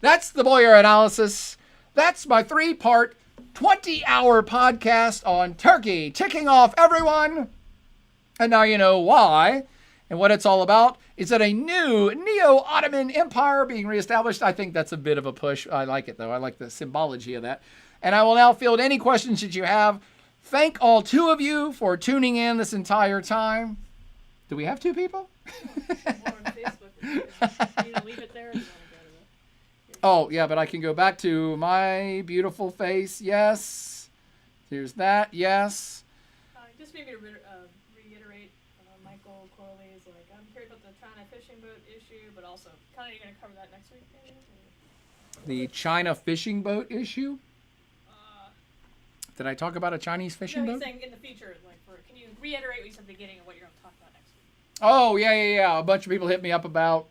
That's the Boyer analysis. That's my 3-part, 20-hour podcast on Turkey, ticking off everyone. And now you know why. And what it's all about is that a new Neo-Ottoman Empire being reestablished. I think that's a bit of a push. I like it, though. I like the symbology of that. And I will now field any questions that you have. Thank all 2 of you for tuning in this entire time. Do we have 2 people? More on Facebook. You know, leave it there. Or you want to go to Oh, yeah, but I can go back to my beautiful face. Yes. Here's that. Yes. Just maybe to reiterate, Michael Corley's like, I'm curious about the China fishing boat issue, but also, kind of, you're going to cover that next week, maybe? The China fishing boat issue? Did I talk about a Chinese fishing boat? No, he's saying in the future, like, can you reiterate what you said at the beginning of what you're going to talk about next week? Oh, yeah. A bunch of people hit me up about,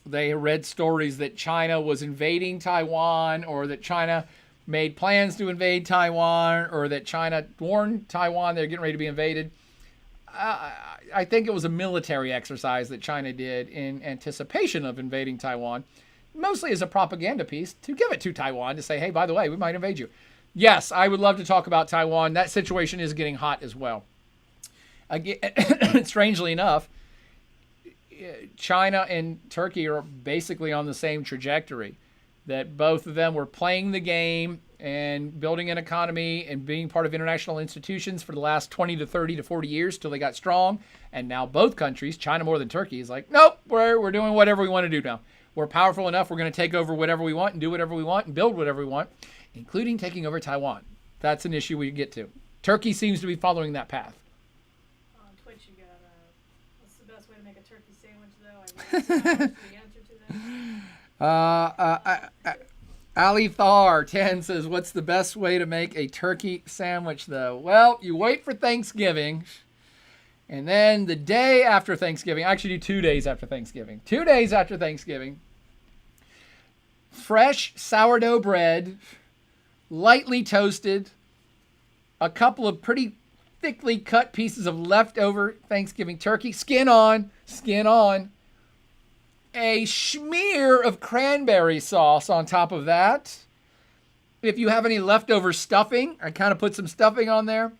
they read stories that China was invading Taiwan, or that China made plans to invade Taiwan, or that China warned Taiwan they're getting ready to be invaded. I think it was a military exercise that China did in anticipation of invading Taiwan, mostly as a propaganda piece to give it to Taiwan to say, hey, by the way, we might invade you. Yes, I would love to talk about Taiwan. That situation is getting hot as well. Again, strangely enough, China and Turkey are basically on the same trajectory, that both of them were playing the game and building an economy and being part of international institutions for the last 20 to 30 to 40 years till they got strong. And now both countries, China more than Turkey, is like, nope, we're doing whatever we want to do now. We're powerful enough. We're going to take over whatever we want and do whatever we want and build whatever we want, including taking over Taiwan. That's an issue we get to. Turkey seems to be following that path. On Twitch, you got, what's the best way to make a turkey sandwich, though? I guess the answer to that. Ali Thar 10 says, what's the best way to make a turkey sandwich, though? Well, you wait for Thanksgiving, and then the day after Thanksgiving, I actually do 2 days after Thanksgiving. 2 days after Thanksgiving, fresh sourdough bread, lightly toasted, a couple of pretty thickly cut pieces of leftover Thanksgiving turkey, skin on, a smear of cranberry sauce on top of that. If you have any leftover stuffing, I kind of put some stuffing on there.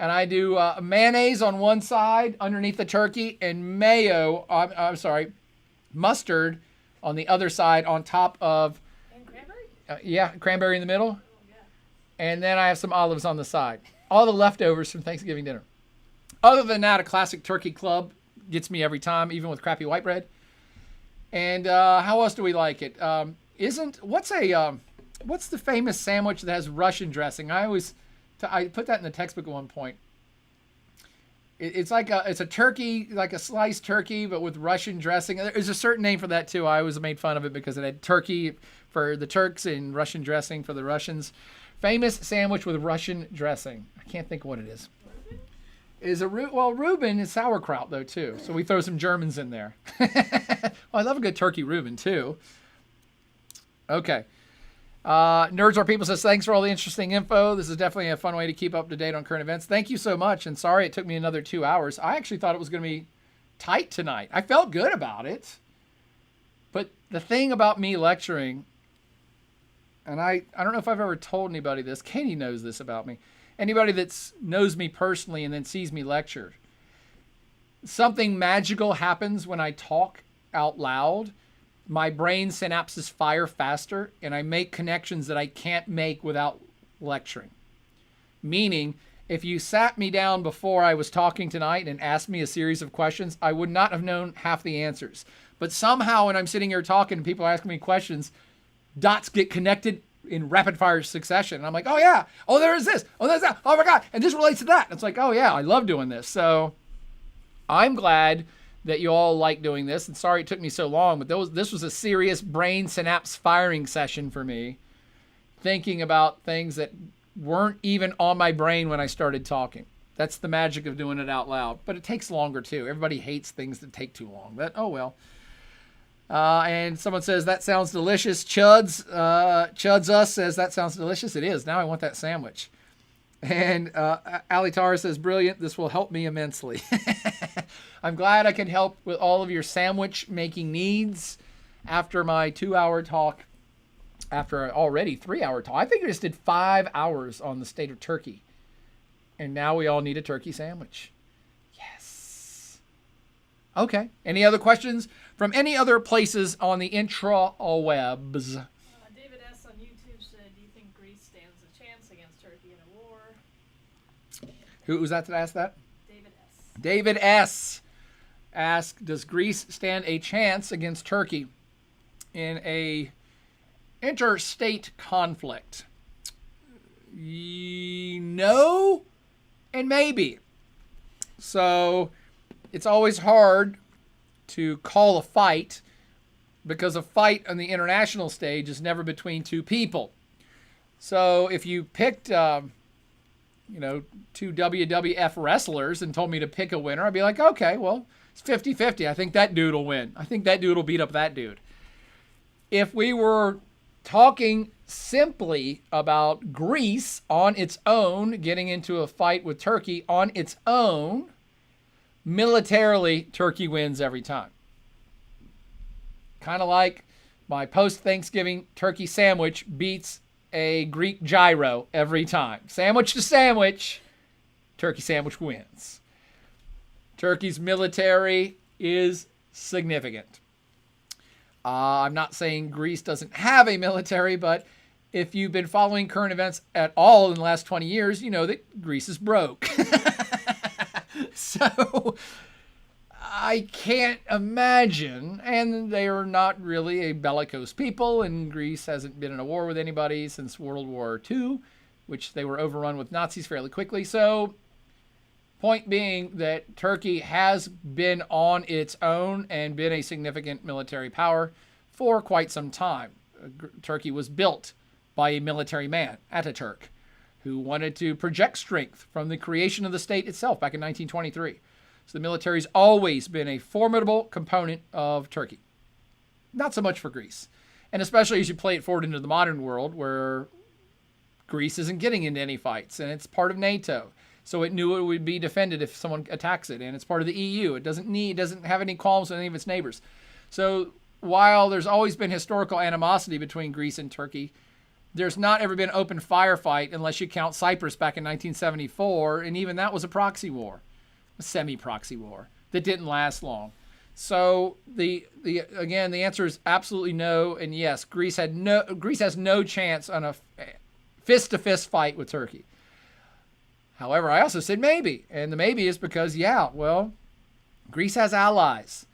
And I do mayonnaise on one side underneath the turkey and mustard on the other side on top of... And cranberry? Cranberry in the middle. Oh, yeah. And then I have some olives on the side. All the leftovers from Thanksgiving dinner. Other than that, a classic turkey club gets me every time, even with crappy white bread. And how else do we like it? What's the famous sandwich that has Russian dressing? I put that in the textbook at one point. It's a turkey, like a sliced turkey, but with Russian dressing. There's a certain name for that too. I always made fun of it because it had turkey for the Turks and Russian dressing for the Russians. Famous sandwich with Russian dressing. I can't think of what it is. Well, Reuben is sauerkraut, though, too. So we throw some Germans in there. Well, I love a good turkey Reuben, too. Okay. Nerds Are People says, thanks for all the interesting info. This is definitely a fun way to keep up to date on current events. Thank you so much. And sorry it took me another 2 hours. I actually thought it was going to be tight tonight. I felt good about it. But the thing about me lecturing, and I don't know if I've ever told anybody this. Katie knows this about me. Anybody that knows me personally and then sees me lecture. Something magical happens when I talk out loud. My brain synapses fire faster, and I make connections that I can't make without lecturing. Meaning, if you sat me down before I was talking tonight and asked me a series of questions, I would not have known half the answers. But somehow when I'm sitting here talking and people ask me questions, dots get connected in rapid fire succession. And I'm like, oh yeah, oh there is this, oh there's that, oh my God, and this relates to that. It's like, oh yeah, I love doing this. So I'm glad that you all like doing this. And sorry it took me so long, but this was a serious brain synapse firing session for me, thinking about things that weren't even on my brain when I started talking. That's the magic of doing it out loud. But it takes longer too. Everybody hates things that take too long. But oh well. And someone says, that sounds delicious. Chuds Us says, that sounds delicious. It is. Now I want that sandwich. And Ali Tara says, brilliant. This will help me immensely. I'm glad I can help with all of your sandwich making needs after my 2-hour talk, after already 3-hour talk. I think I just did 5 hours on the state of Turkey. And now we all need a turkey sandwich. Yes. Okay. Any other questions from any other places on the intrawebs? David S. on YouTube said, do you think Greece stands a chance against Turkey in a war? Who was that asked that? David S. David S. asked, does Greece stand a chance against Turkey in a interstate conflict? No and maybe. So it's always hard to call a fight because a fight on the international stage is never between two people. So if you picked, two WWF wrestlers and told me to pick a winner, I'd be like, okay, well, it's 50-50. I think that dude will win. I think that dude will beat up that dude. If we were talking simply about Greece on its own, getting into a fight with Turkey on its own, militarily, Turkey wins every time. Kind of like my post-Thanksgiving turkey sandwich beats a Greek gyro every time. Sandwich to sandwich, turkey sandwich wins. Turkey's military is significant. I'm not saying Greece doesn't have a military, but if you've been following current events at all in the last 20 years, you know that Greece is broke. So I can't imagine, and they are not really a bellicose people, and Greece hasn't been in a war with anybody since World War II, which they were overrun with Nazis fairly quickly. So point being that Turkey has been on its own and been a significant military power for quite some time. Turkey was built by a military man, Ataturk, who wanted to project strength from the creation of the state itself back in 1923. So the military's always been a formidable component of Turkey. Not so much for Greece. And especially as you play it forward into the modern world where Greece isn't getting into any fights and it's part of NATO. So it knew it would be defended if someone attacks it, and it's part of the EU. It doesn't have any qualms with any of its neighbors. So while there's always been historical animosity between Greece and Turkey, there's not ever been an open firefight unless you count Cyprus back in 1974, and even that was a proxy war, a semi-proxy war that didn't last long. So the answer is absolutely no, and yes, Greece has no chance on a fist-to-fist fight with Turkey. However, I also said maybe, and the maybe is because, Greece has allies.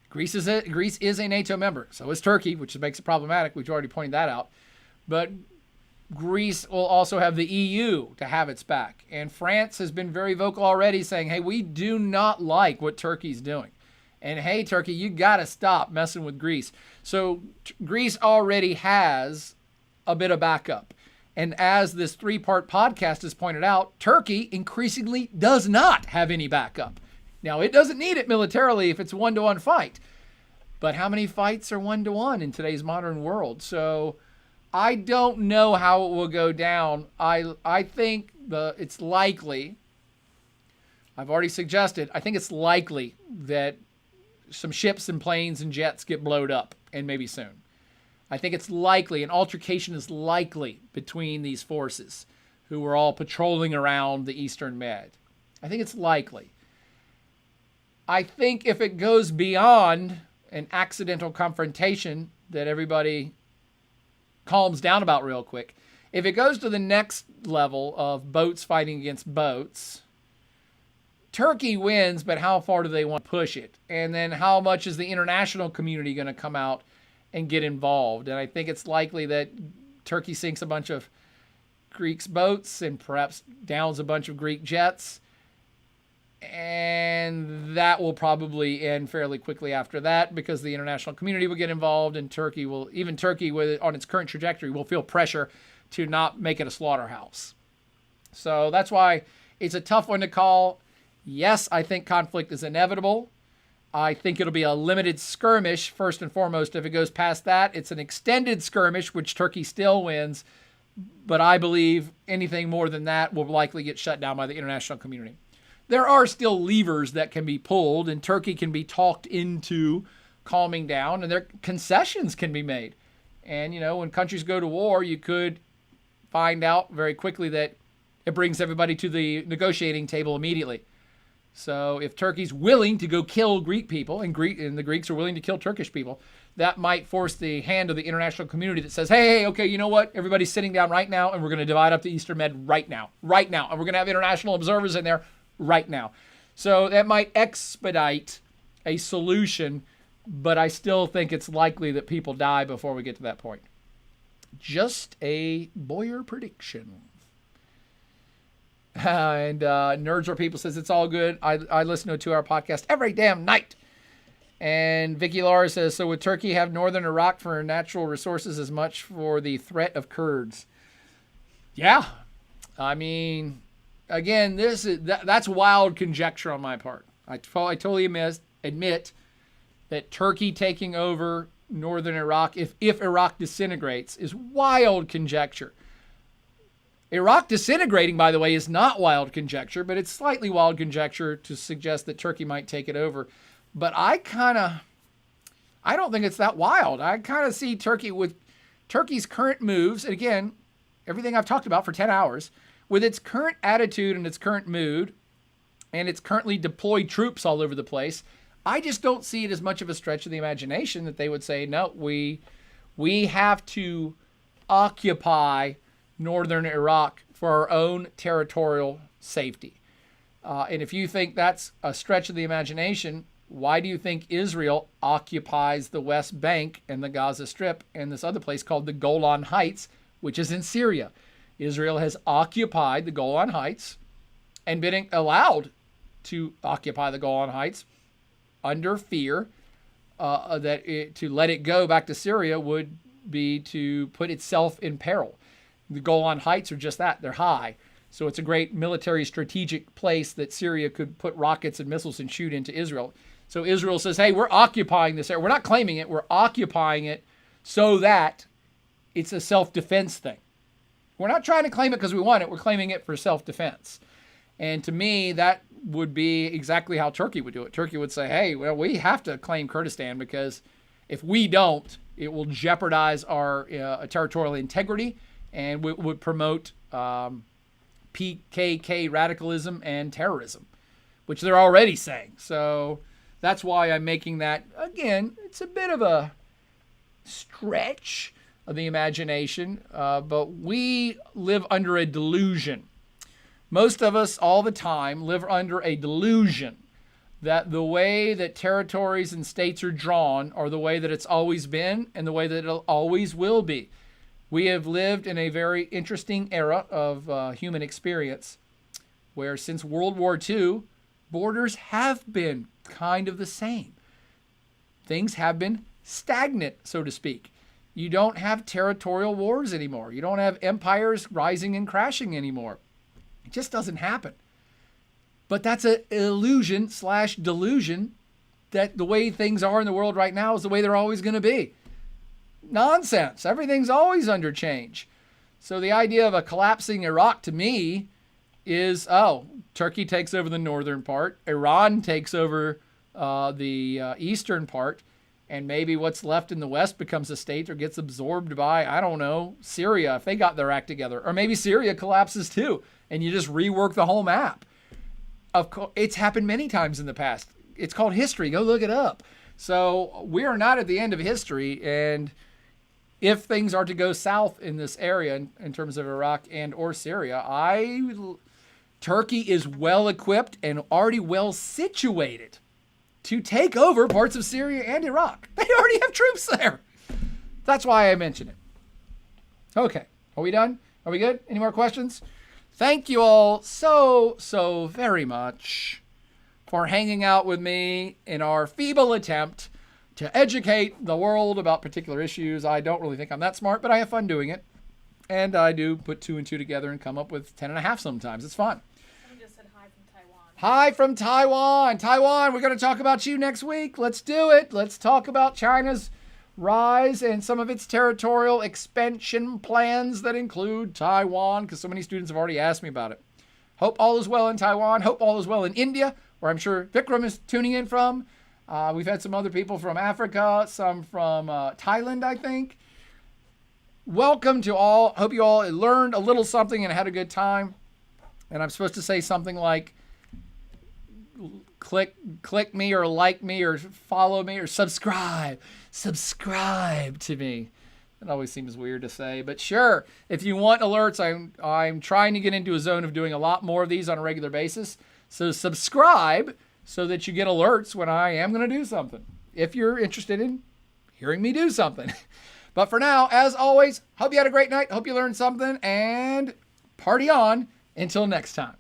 Greece is a NATO member. So is Turkey, which makes it problematic. We've already pointed that out. But Greece will also have the EU to have its back. And France has been very vocal already saying, hey, we do not like what Turkey's doing. And hey, Turkey, you got to stop messing with Greece. So Greece already has a bit of backup. And as this 3-part podcast has pointed out, Turkey increasingly does not have any backup. Now, it doesn't need it militarily if it's a 1-to-1 fight. But how many fights are 1-to-1 in today's modern world? So I don't know how it will go down. I think it's likely, I've already suggested, I think it's likely that some ships and planes and jets get blowed up, and maybe soon. I think it's likely, an altercation is likely between these forces who were all patrolling around the Eastern Med. I think it's likely. I think if it goes beyond an accidental confrontation that everybody calms down about real quick, if it goes to the next level of boats fighting against boats, Turkey wins, but how far do they want to push it? And then how much is the international community going to come out and get involved? And I think it's likely that Turkey sinks a bunch of Greeks' boats and perhaps downs a bunch of Greek jets. And that will probably end fairly quickly after that, because the international community will get involved, and Turkey on its current trajectory will feel pressure to not make it a slaughterhouse. So that's why it's a tough one to call. Yes, I think conflict is inevitable. I think it'll be a limited skirmish, first and foremost. If it goes past that, it's an extended skirmish, which Turkey still wins. But I believe anything more than that will likely get shut down by the international community. There are still levers that can be pulled, and Turkey can be talked into calming down, and their concessions can be made. And, when countries go to war, you could find out very quickly that it brings everybody to the negotiating table immediately. So if Turkey's willing to go kill Greek people, and the Greeks are willing to kill Turkish people, that might force the hand of the international community that says, hey, okay, you know what? Everybody's sitting down right now, and we're going to divide up the Eastern Med right now. And we're going to have international observers in there right now. So that might expedite a solution, but I still think it's likely that people die before we get to that point. Just a Boyer prediction. And Nerds or People says it's all good. I listen to a 2-hour podcast every damn night. And Vicky Laura says, so would Turkey have northern Iraq for natural resources as much for the threat of Kurds? Yeah. I mean, again, that's wild conjecture on my part. I totally admit that Turkey taking over northern Iraq, if Iraq disintegrates, is wild conjecture. Iraq disintegrating, by the way, is not wild conjecture, but it's slightly wild conjecture to suggest that Turkey might take it over. But I don't think it's that wild. I kind of see Turkey with Turkey's current moves, and again, everything I've talked about for 10 hours, with its current attitude and its current mood, and its currently deployed troops all over the place, I just don't see it as much of a stretch of the imagination that they would say, no, we have to occupy northern Iraq for our own territorial safety. And if you think that's a stretch of the imagination, why do you think Israel occupies the West Bank and the Gaza Strip and this other place called the Golan Heights, which is in Syria? Israel has occupied the Golan Heights and been allowed to occupy the Golan Heights under fear to let it go back to Syria would be to put itself in peril. The Golan Heights are just that. They're high. So it's a great military strategic place that Syria could put rockets and missiles and shoot into Israel. So Israel says, hey, we're occupying this area. We're not claiming it. We're occupying it so that it's a self-defense thing. We're not trying to claim it because we want it. We're claiming it for self-defense. And to me, that would be exactly how Turkey would do it. Turkey would say, hey, well, we have to claim Kurdistan because if we don't, it will jeopardize our territorial integrity and would promote PKK radicalism and terrorism, which they're already saying. So that's why I'm making that, again, it's a bit of a stretch of the imagination, but we live under a delusion. Most of us all the time live under a delusion that the way that territories and states are drawn are the way that it's always been and the way that it always will be. We have lived in a very interesting era of human experience where since World War II, borders have been kind of the same. Things have been stagnant, so to speak. You don't have territorial wars anymore. You don't have empires rising and crashing anymore. It just doesn't happen. But that's an illusion/delusion that the way things are in the world right now is the way they're always going to be. Nonsense. Everything's always under change. So the idea of a collapsing Iraq to me is, Turkey takes over the northern part, Iran takes over the eastern part, and maybe what's left in the west becomes a state or gets absorbed by, I don't know, Syria if they got their act together. Or maybe Syria collapses too, and you just rework the whole map. Of course, it's happened many times in the past. It's called history. Go look it up. So we are not at the end of history, and if things are to go south in this area in terms of Iraq and or Syria, Turkey is well equipped and already well situated to take over parts of Syria and Iraq. They already have troops there. That's why I mention it. Okay, are we done? Are we good? Any more questions? Thank you all so very much for hanging out with me in our feeble attempt to educate the world about particular issues. I don't really think I'm that smart, but I have fun doing it. And I do put 2 and 2 together and come up with 10 and a half sometimes. It's fun. Someone just said hi from Taiwan. Hi from Taiwan. Taiwan, we're going to talk about you next week. Let's do it. Let's talk about China's rise and some of its territorial expansion plans that include Taiwan, because so many students have already asked me about it. Hope all is well in Taiwan. Hope all is well in India, where I'm sure Vikram is tuning in from. We've had some other people from Africa, some from Thailand, I think. Welcome to all. Hope you all learned a little something and had a good time. And I'm supposed to say something like, click me or like me or follow me or subscribe to me. It always seems weird to say, but sure. If you want alerts, I'm trying to get into a zone of doing a lot more of these on a regular basis. So subscribe so that you get alerts when I am going to do something, if you're interested in hearing me do something. But for now, as always, hope you had a great night. Hope you learned something, and party on until next time.